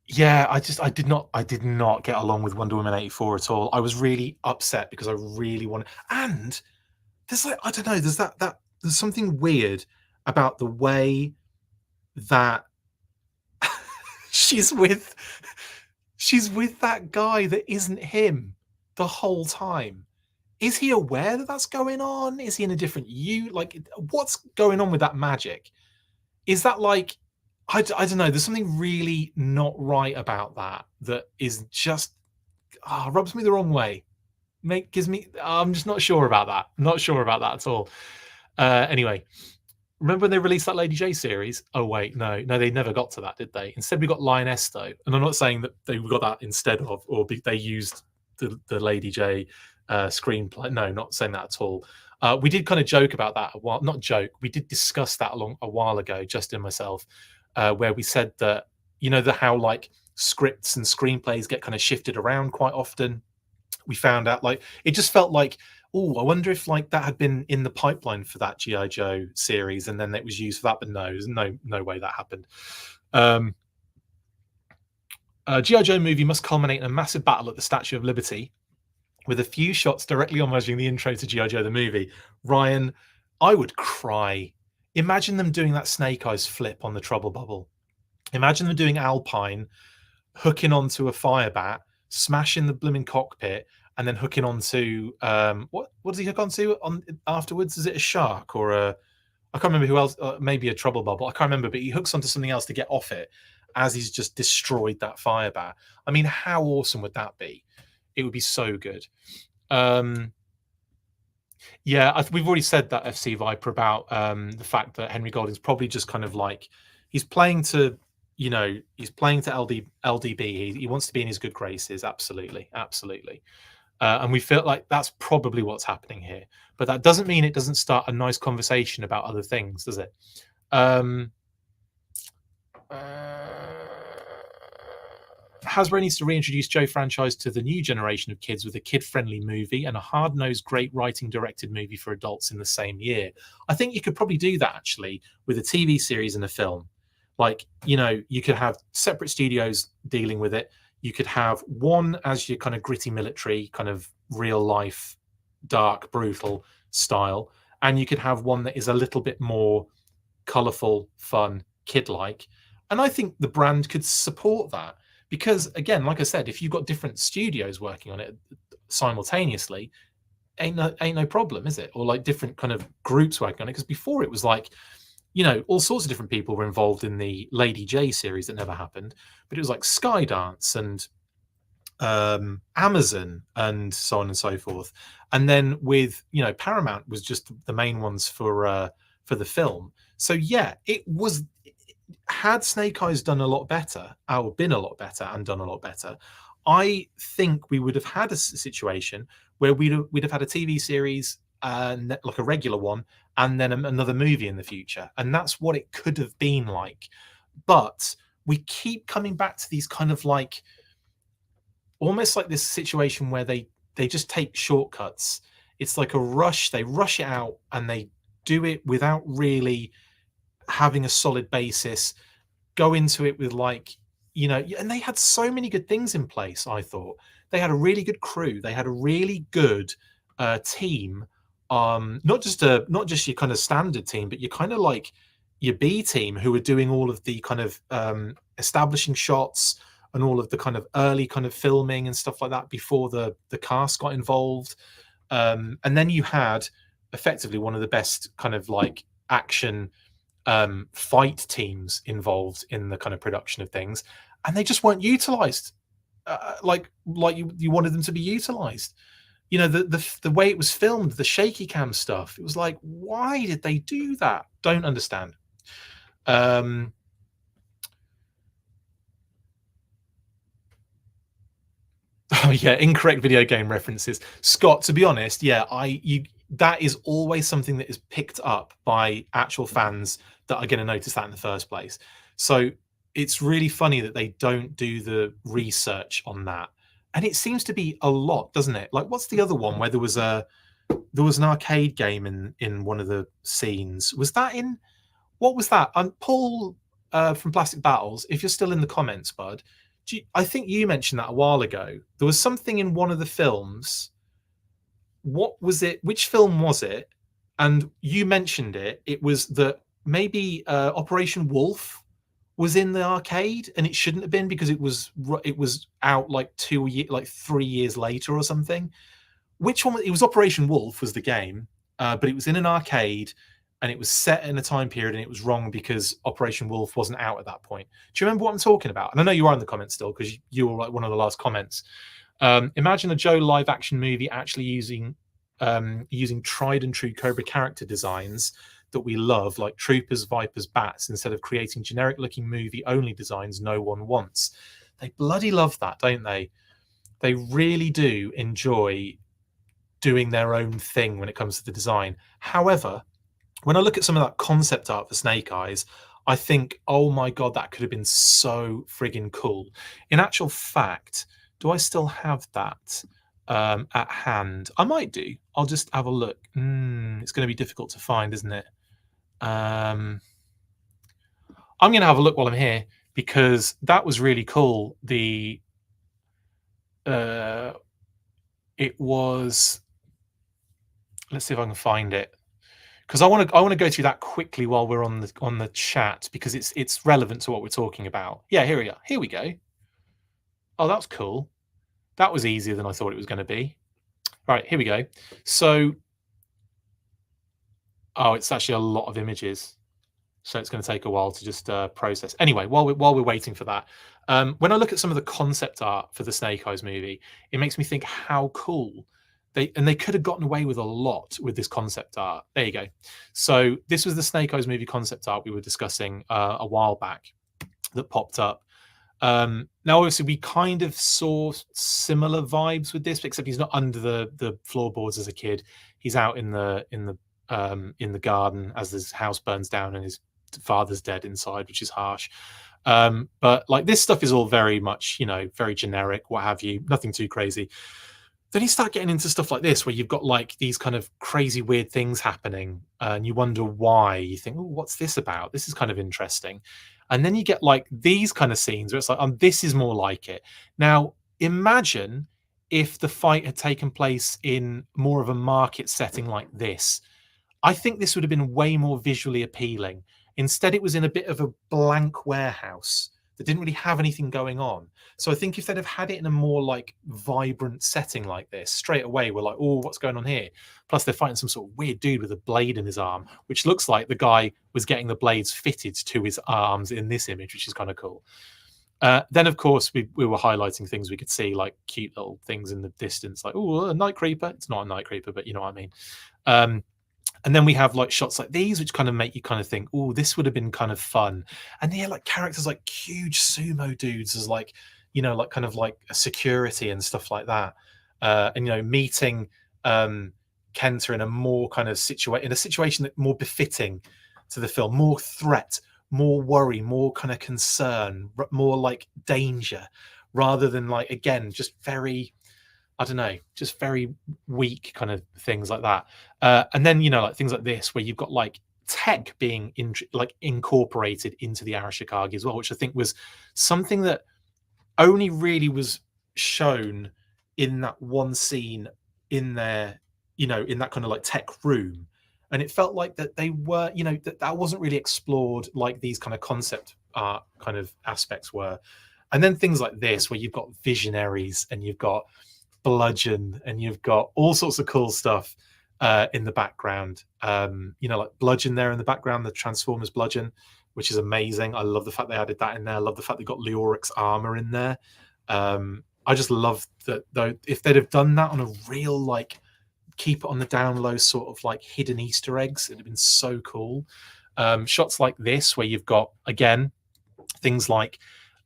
Yeah, I did not get along with Wonder Woman 84 at all. I was really upset because I really wanted, and there's like, I don't know, there's there's something weird about the way that she's with that guy that isn't him the whole time. Is he aware that that's going on? Is he in a different like, what's going on with that magic? Is that like, I don't know, there's something really not right about that is just rubs me the wrong way. I'm just not sure about that. Not sure about that at all. Anyway, remember when they released that Lady J series? Oh wait, no, they never got to that, did they? Instead, we got Lioness though, and I'm not saying that they got that instead of, or they used the Lady J screenplay. No, not saying that at all. We did kind of joke about that a while. Not joke. We did discuss that a while ago, Justin and myself, where we said that how like scripts and screenplays get kind of shifted around quite often. We found out, like, it just felt like, oh, I wonder if like that had been in the pipeline for that GI Joe series and then it was used for that. But no, there's no way that happened. GI Joe movie must culminate in a massive battle at the Statue of Liberty, with a few shots directly homaging the intro to GI Joe the movie. Ryan, I would cry. Imagine them doing that Snake Eyes flip on the Trouble Bubble. Imagine them doing Alpine, hooking onto a fire bat, smashing the blooming cockpit, and then hooking onto what does he hook onto on afterwards? Is it a shark or a? I can't remember who else. Maybe a Trouble Bubble. I can't remember, but he hooks onto something else to get off it as he's just destroyed that fire bat. I mean, how awesome would that be? It would be so good. Yeah, we've already said that, FC Viper, about the fact that Henry Golding's probably just kind of like, he's playing to, he's playing to LDB. He wants to be in his good graces. Absolutely. And we feel like that's probably what's happening here. But that doesn't mean it doesn't start a nice conversation about other things, does it? Hasbro needs to reintroduce Joe franchise to the new generation of kids with a kid-friendly movie and a hard-nosed, great writing directed movie for adults in the same year. I think you could probably do that, actually, with a TV series and a film. Like, you could have separate studios dealing with it. You could have one as your kind of gritty military, kind of real life, dark, brutal style. And you could have one that is a little bit more colorful, fun, kid-like. And I think the brand could support that. Because, again, like I said, if you've got different studios working on it simultaneously, ain't no problem, is it? Or like different kind of groups working on it. Because before it was like, all sorts of different people were involved in the Lady J series that never happened. But it was like Skydance and Amazon and so on and so forth. And then with, Paramount was just the main ones for the film. So yeah, it was. Had Snake Eyes done a lot better, or been a lot better and done a lot better, I think we would have had a situation where we'd have had a TV series, like a regular one, and then another movie in the future. And that's what it could have been like. But we keep coming back to these kind of like, almost like this situation where they just take shortcuts. It's like a rush. They rush it out and they do it without really having a solid basis, go into it with like, and they had so many good things in place. I thought they had a really good crew. They had a really good team. Not just your kind of standard team, but your kind of like your B team who were doing all of the kind of establishing shots and all of the kind of early kind of filming and stuff like that before the cast got involved. And then you had effectively one of the best kind of like action fight teams involved in the kind of production of things, and they just weren't utilized like you wanted them to be utilized. The way it was filmed, the shaky cam stuff, it was like, why did they do that? Don't understand. Oh yeah, incorrect video game references, Scott. To be honest, yeah, that is always something that is picked up by actual fans that are going to notice that in the first place. So it's really funny that they don't do the research on that. And it seems to be a lot, doesn't it? Like, what's the other one where there was an arcade game in one of the scenes? Was that in, what was that? Paul from Plastic Battles, if you're still in the comments, bud, I think you mentioned that a while ago. There was something in one of the films. What was it? Which film was it? And you mentioned it. It was that maybe Operation Wolf was in the arcade, and it shouldn't have been because it was out like 3 years later or something. Which one? It was Operation Wolf was the game, but it was in an arcade, and it was set in a time period, and it was wrong because Operation Wolf wasn't out at that point. Do you remember what I'm talking about? And I know you are in the comments still because you were like one of the last comments. Imagine a Joe live action movie actually using tried and true Cobra character designs that we love, like Troopers, Vipers, Bats, instead of creating generic looking movie only designs no one wants. They bloody love that, don't they? They really do enjoy doing their own thing when it comes to the design. However, when I look at some of that concept art for Snake Eyes, I think, oh my God, that could have been so friggin' cool. In actual fact, do I still have that at hand? I might do. I'll just have a look. It's going to be difficult to find, isn't it? I'm going to have a look while I'm here because that was really cool. Uh, it was. Let's see if I can find it because I want to go through that quickly while we're on the chat because it's relevant to what we're talking about. Yeah, here we are. Here we go. Oh, that's cool. That was easier than I thought it was going to be. Right, here we go. So, oh, it's actually a lot of images. So it's going to take a while to just process. Anyway, while we're waiting for that, when I look at some of the concept art for the Snake Eyes movie, it makes me think how cool they could have gotten away with a lot with this concept art. There you go. So this was the Snake Eyes movie concept art we were discussing a while back that popped up. Now, obviously, we kind of saw similar vibes with this, except he's not under the floorboards as a kid. He's out in the garden as his house burns down and his father's dead inside, which is harsh. But like this stuff is all very much, very generic, what have you, nothing too crazy. Then you start getting into stuff like this, where you've got like these kind of crazy, weird things happening, and you wonder why. You think, oh, what's this about? This is kind of interesting. And then you get like these kind of scenes where it's like, this is more like it. Now, imagine if the fight had taken place in more of a market setting like this. I think this would have been way more visually appealing. Instead, it was in a bit of a blank warehouse that didn't really have anything going on. So I think if they'd have had it in a more like vibrant setting like this, straight away we're like, oh, what's going on here? Plus they're fighting some sort of weird dude with a blade in his arm, which looks like the guy was getting the blades fitted to his arms in this image, which is kind of cool. Then, of course, we were highlighting things we could see, like cute little things in the distance, like, oh, a night creeper. It's not a night creeper, but you know what I mean. And then we have like shots like these, which kind of make you kind of think, oh, this would have been kind of fun. And yeah, like characters like huge sumo dudes as like, like kind of like a security and stuff like that. And meeting Kenta in a more kind of situation that more befitting to the film, more threat, more worry, more kind of concern, more like danger, rather than like again, just very, I don't know, just very weak kind of things like that. And then, like things like this, where you've got like tech being incorporated into the Arashikage as well, which I think was something that only really was shown in that one scene in there, in that kind of like tech room. And it felt like that they were, that wasn't really explored like these kind of concept art kind of aspects were. And then things like this, where you've got visionaries and you've got bludgeon and you've got all sorts of cool stuff in the background, like bludgeon there in the background, the Transformers bludgeon, which is amazing. I love the fact they added that in there. I love the fact they got Leoric's armor in there. I just love that, though. If they'd have done that on a real like keep it on the down low sort of like hidden Easter eggs, it'd have been so cool. Shots like this where you've got again things like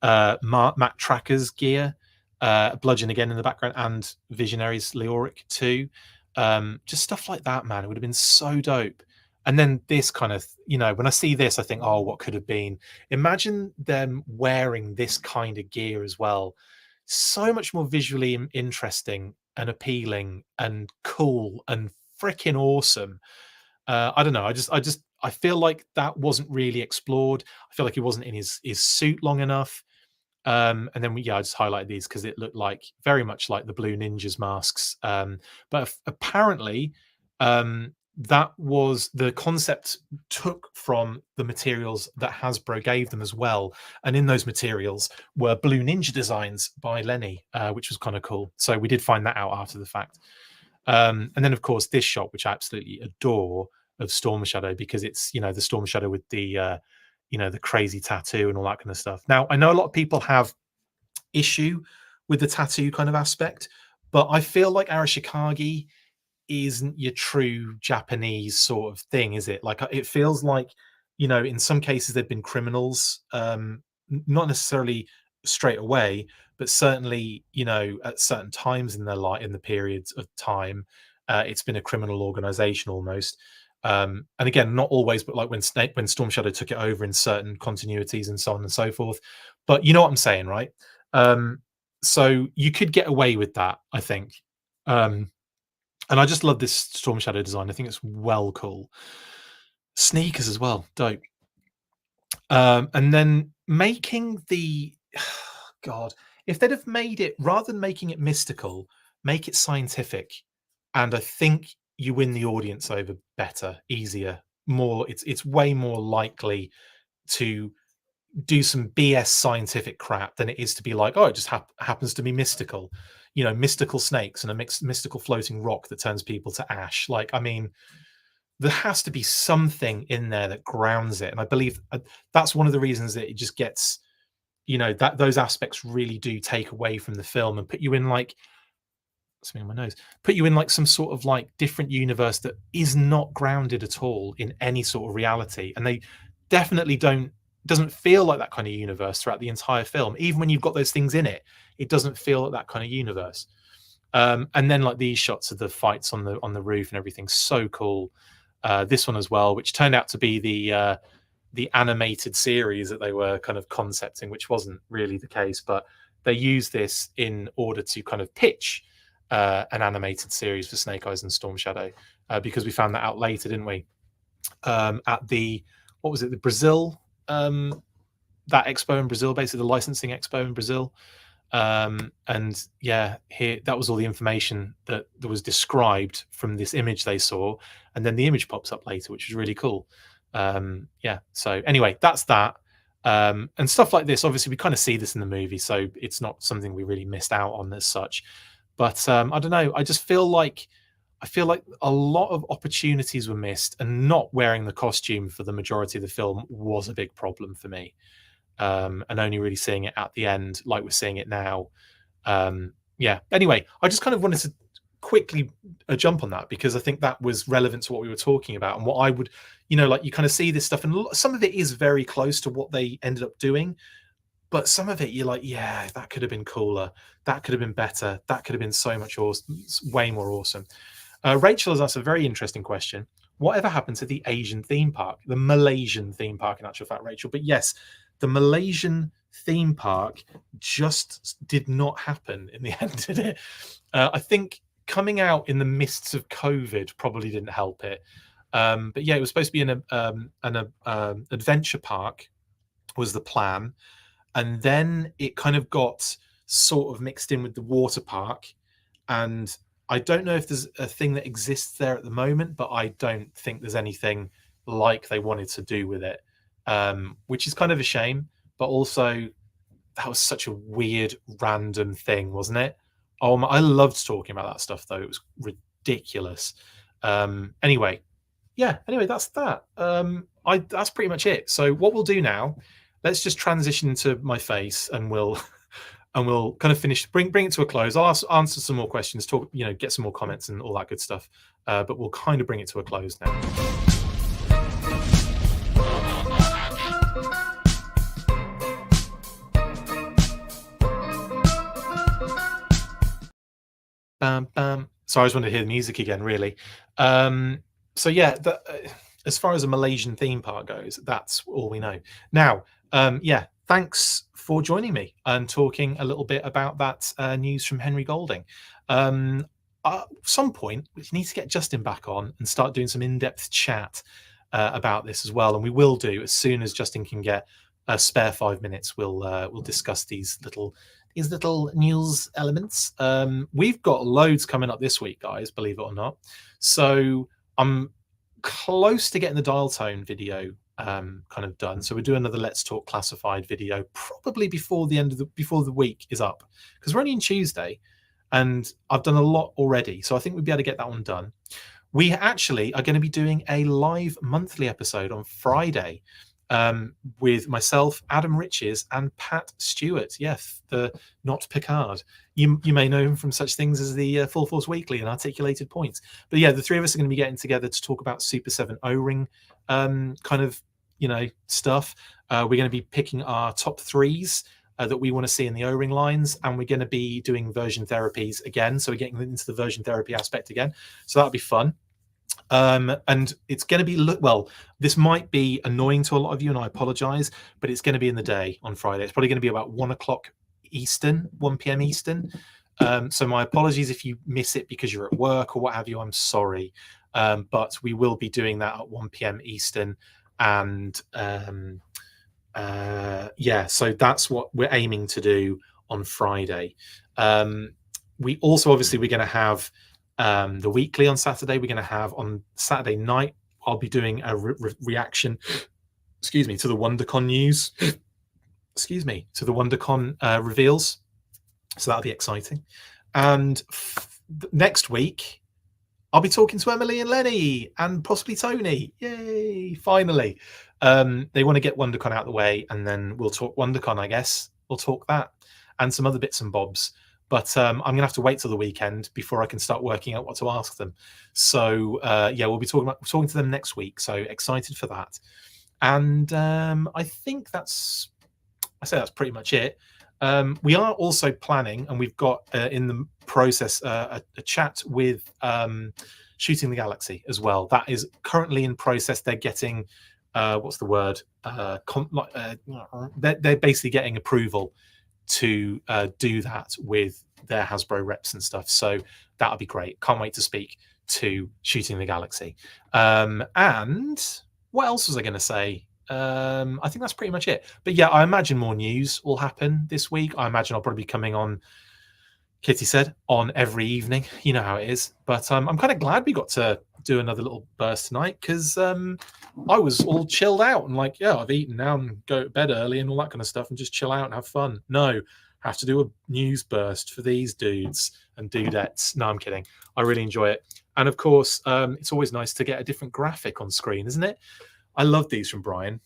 Matt Tracker's gear, bludgeon again in the background, and Visionaries Leoric too. Just stuff like that, man. It would have been so dope. And then this kind of, when I see this, I think, oh, what could have been? Imagine them wearing this kind of gear as well. So much more visually interesting and appealing and cool and freaking awesome. I don't know. I feel like that wasn't really explored. I feel like he wasn't in his suit long enough. And then I just highlighted these because it looked like very much like the Blue Ninjas masks. But apparently, that was the concept took from the materials that Hasbro gave them as well. And in those materials were Blue Ninja designs by Lenny, which was kind of cool. So we did find that out after the fact. And then, of course, this shot, which I absolutely adore, of Storm Shadow, because it's, the Storm Shadow with the the crazy tattoo and all that kind of stuff. Now, I know a lot of people have issue with the tattoo kind of aspect, but I feel like Arashikage isn't your true Japanese sort of thing, is it? Like, it feels like, in some cases they've been criminals, not necessarily straight away, but certainly, at certain times in their life, in the periods of time, it's been a criminal organization almost. And again, not always, but like when Storm Shadow took it over in certain continuities and so on and so forth. But you know what I'm saying, right? So you could get away with that, I think. And I just love this Storm Shadow design. I think it's well cool. Sneakers as well, dope. And then making the God, if they'd have made it, rather than making it mystical, make it scientific, and I think you win the audience over better, easier, more. It's way more likely to do some BS scientific crap than it is to be like, oh, it just happens to be mystical, mystical snakes and a mystical floating rock that turns people to ash. Like, I mean, there has to be something in there that grounds it, and I believe that's one of the reasons that it just gets, that those aspects really do take away from the film and put you in like, something on my nose, put you in like some sort of like different universe that is not grounded at all in any sort of reality, and they definitely doesn't feel like that kind of universe throughout the entire film. Even when you've got those things in it, it doesn't feel like that kind of universe. And then like these shots of the fights on the roof and everything, so cool. This one as well, which turned out to be the animated series that they were kind of concepting, which wasn't really the case, but they used this in order to kind of pitch an animated series for Snake Eyes and Storm Shadow, because we found that out later, didn't we? At the, what was it, the Brazil, that expo in Brazil, basically the licensing expo in Brazil. And yeah, here, that was all the information that was described from this image they saw, and then the image pops up later, which was really cool. Yeah, so anyway, that's that. And stuff like this, obviously we kind of see this in the movie, so it's not something we really missed out on as such. But I don't know, I feel like a lot of opportunities were missed, and not wearing the costume for the majority of the film was a big problem for me. And only really seeing it at the end, like we're seeing it now. Yeah. Anyway, I just kind of wanted to quickly jump on that, because I think that was relevant to what we were talking about, and what I would, like you kind of see this stuff, and some of it is very close to what they ended up doing, but some of it you're like, yeah, that could have been cooler, that could have been better, that could have been so much awesome, way more awesome. Rachel has asked a very interesting question. Whatever happened to the Asian theme park, the Malaysian theme park, in actual fact, Rachel? But yes, the Malaysian theme park just did not happen in the end, did it? I think coming out in the midst of COVID probably didn't help it. But yeah, it was supposed to be an adventure park, was the plan. And then it kind of got sort of mixed in with the water park. And I don't know if there's a thing that exists there at the moment, but I don't think there's anything like they wanted to do with it, which is kind of a shame. But also, that was such a weird, random thing, wasn't it? Oh, I loved talking about that stuff, though. It was ridiculous. Anyway, yeah. Anyway, that's that. That's pretty much it. So what we'll do now, let's just transition to my face, and we'll kind of finish, bring it to a close. I'll answer some more questions, talk, get some more comments and all that good stuff. But we'll kind of bring it to a close now. Bam, bam. Sorry, I just wanted to hear the music again, really. So yeah, as far as a Malaysian theme park goes, that's all we know. Now, yeah, thanks for joining me and talking a little bit about that news from Henry Golding. At some point, we need to get Justin back on and start doing some in-depth chat about this as well, and we will do as soon as Justin can get a spare 5 minutes. We'll discuss these little news elements. We've got loads coming up this week, guys, believe it or not. So I'm close to getting the dial tone video kind of done. So we'll do another Let's Talk Classified video probably before the week is up, because we're only on Tuesday and I've done a lot already. So I think we'll be able to get that one done. We actually are going to be doing a live monthly episode on Friday with myself, Adam Riches, and Pat Stewart. Yes, the not Picard. You may know him from such things as the Full Force Weekly and Articulated Points. But yeah, the three of us are going to be getting together to talk about Super 7 O-Ring kind of stuff. We're going to be picking our top threes that we want to see in the O-Ring lines, and we're going to be doing version therapies again. So we're getting into the version therapy aspect again. So that'll be fun. And it's going to be, well, this might be annoying to a lot of you, and I apologize, but it's going to be in the day on Friday. It's probably going to be about 1 o'clock Eastern, 1 p.m. Eastern. So my apologies if you miss it because you're at work or what have you. I'm sorry. But we will be doing that at 1 p.m. Eastern. And yeah, so that's what we're aiming to do on Friday. We also, obviously, we're going to have the weekly on Saturday. We're going to have on Saturday night, I'll be doing a reaction, excuse me, to the WonderCon news, excuse me, to the WonderCon reveals. So that'll be exciting. And next week, I'll be talking to Emily and Lenny and possibly Tony. Yay, finally. They want to get WonderCon out of the way, and then we'll talk WonderCon, I guess. We'll talk that and some other bits and bobs. But I'm going to have to wait till the weekend before I can start working out what to ask them. So, yeah, we'll be talking to them next week. So excited for that. And I think that's pretty much it. We are also planning, and we've got in the process a chat with Shooting the Galaxy as well. That is currently in process. They're getting, what's the word? They're basically getting approval to do that with their Hasbro reps and stuff. So that'll be great. Can't wait to speak to Shooting the Galaxy. And what else was I going to say? I think that's pretty much it. But yeah, I imagine more news will happen this week. I imagine I'll probably be coming on, Kitty said, on every evening. You know how it is. But I'm kind of glad we got to do another little burst tonight, because I was all chilled out and like, yeah, I've eaten now and go to bed early and all that kind of stuff and just chill out and have fun. No, have to do a news burst for these dudes and dudettes. No, I'm kidding. I really enjoy it. And of course, it's always nice to get a different graphic on screen, isn't it? I love these from Brian.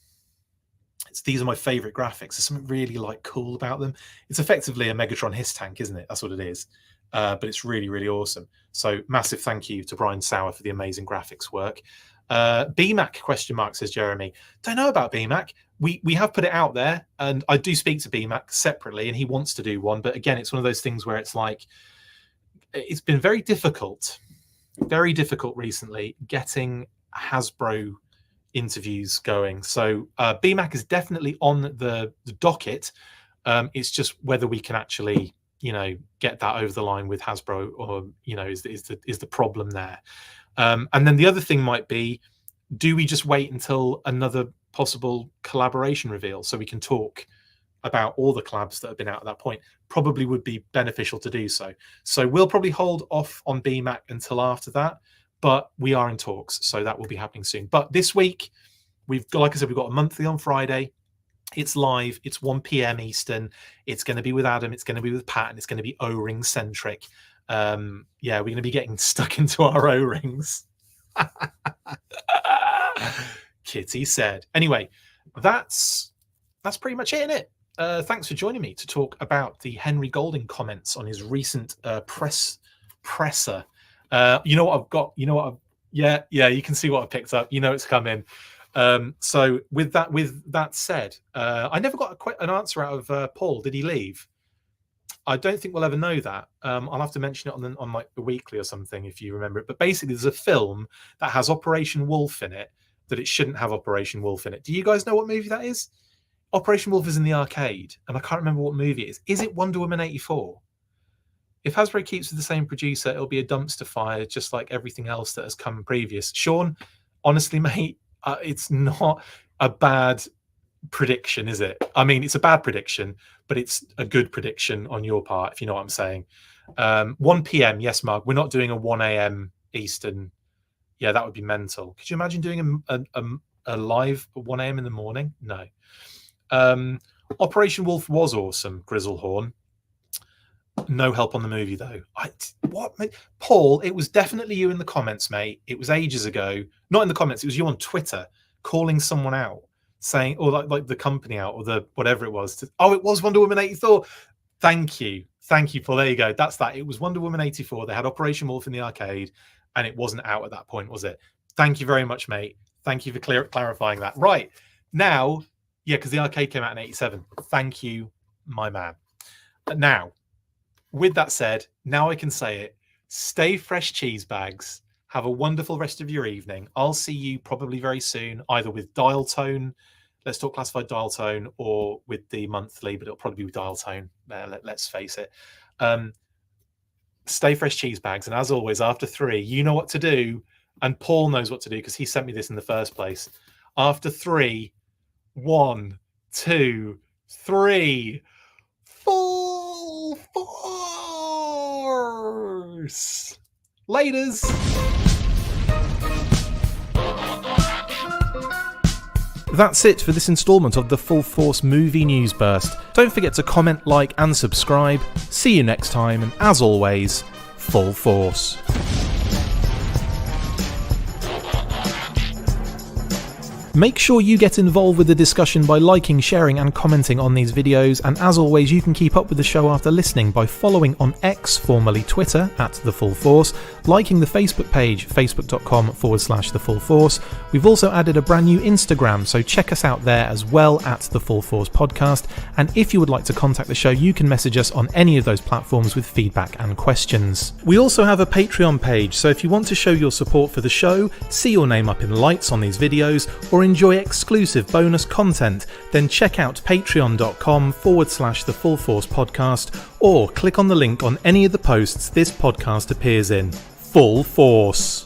These are my favorite graphics. There's something really like cool about them. It's effectively a Megatron Hiss tank, isn't it? That's what it is. But it's really, really awesome. So massive thank you to Brian Sauer for the amazing graphics work. BMAC ? Says Jeremy. Don't know about BMAC. We have put it out there, and I do speak to BMAC separately, and he wants to do one. But again, it's one of those things where it's like, it's been very difficult recently getting Hasbro interviews going. So BMAC is definitely on the docket. It's just whether we can actually, get that over the line with Hasbro, or is the problem there. And then the other thing might be, do we just wait until another possible collaboration reveal so we can talk about all the collabs that have been out at that point? Probably would be beneficial to do so. So we'll probably hold off on BMAC until after that, but we are in talks, so that will be happening soon. But this week, we've got, like I said, we've got a monthly on Friday. It's live. It's 1 p.m. Eastern. It's going to be with Adam. It's going to be with Pat, and it's going to be O-ring centric. Yeah, we're going to be getting stuck into our O-rings. Kitty said. Anyway, that's pretty much it, isn't it? Thanks for joining me to talk about the Henry Golding comments on his recent presser. You know what I've got? Yeah, you can see what I picked up. It's coming. So with that said, I never got an answer out of Paul. Did he leave? I don't think we'll ever know that. I'll have to mention it on like the weekly or something if you remember it. But basically, there's a film that has Operation Wolf in it that it shouldn't have Operation Wolf in it. Do you guys know what movie that is? Operation Wolf is in the arcade, and I can't remember what movie it is. Is it Wonder Woman 84? If Hasbro keeps with the same producer, it'll be a dumpster fire, just like everything else that has come previous. Sean, honestly, mate, it's not a bad prediction, is it? I mean, it's a bad prediction, but it's a good prediction on your part, if you know what I'm saying. 1 p.m. Yes, Mark. We're not doing a 1 a.m. Eastern. Yeah, that would be mental. Could you imagine doing a live 1 a.m. in the morning? No. Operation Wolf was awesome, Grizzlehorn. No help on the movie, though. What, mate? Paul, it was definitely you in the comments, mate. It was ages ago. Not in the comments. It was you on Twitter calling someone out, saying, or like the company out, or the whatever it was. It was Wonder Woman 84. Thank you, Paul. There you go. That's that. It was Wonder Woman 84. They had Operation Wolf in the arcade, and it wasn't out at that point, was it? Thank you very much, mate. Thank you for clarifying that. Right now, yeah, because the arcade came out in 87. Thank you, my man. Now, with that said, now I can say it. Stay fresh, cheese bags. Have a wonderful rest of your evening. I'll see you probably very soon, either with Dial Tone, Let's Talk Classified Dial Tone, or with the monthly, but it'll probably be with Dial Tone. Let's face it. Stay fresh cheese bags. And as always, after 3, you know what to do. And Paul knows what to do because he sent me this in the first place. After 3, 1, 2, 3, full force. Laters. That's it for this instalment of the Full Force Movie News Burst. Don't forget to comment, like and subscribe. See you next time, and as always, full force. Make sure you get involved with the discussion by liking, sharing and commenting on these videos, and as always you can keep up with the show after listening by following on X, formerly Twitter, @TheFullForce, liking the Facebook page, facebook.com/TheFullForce. We've also added a brand new Instagram, so check us out there as well @TheFullForce Podcast, and if you would like to contact the show you can message us on any of those platforms with feedback and questions. We also have a Patreon page, so if you want to show your support for the show, see your name up in lights on these videos, or enjoy exclusive bonus content, then check out patreon.com/TheFullForce Podcast, or click on the link on any of the posts this podcast appears in. Full Force.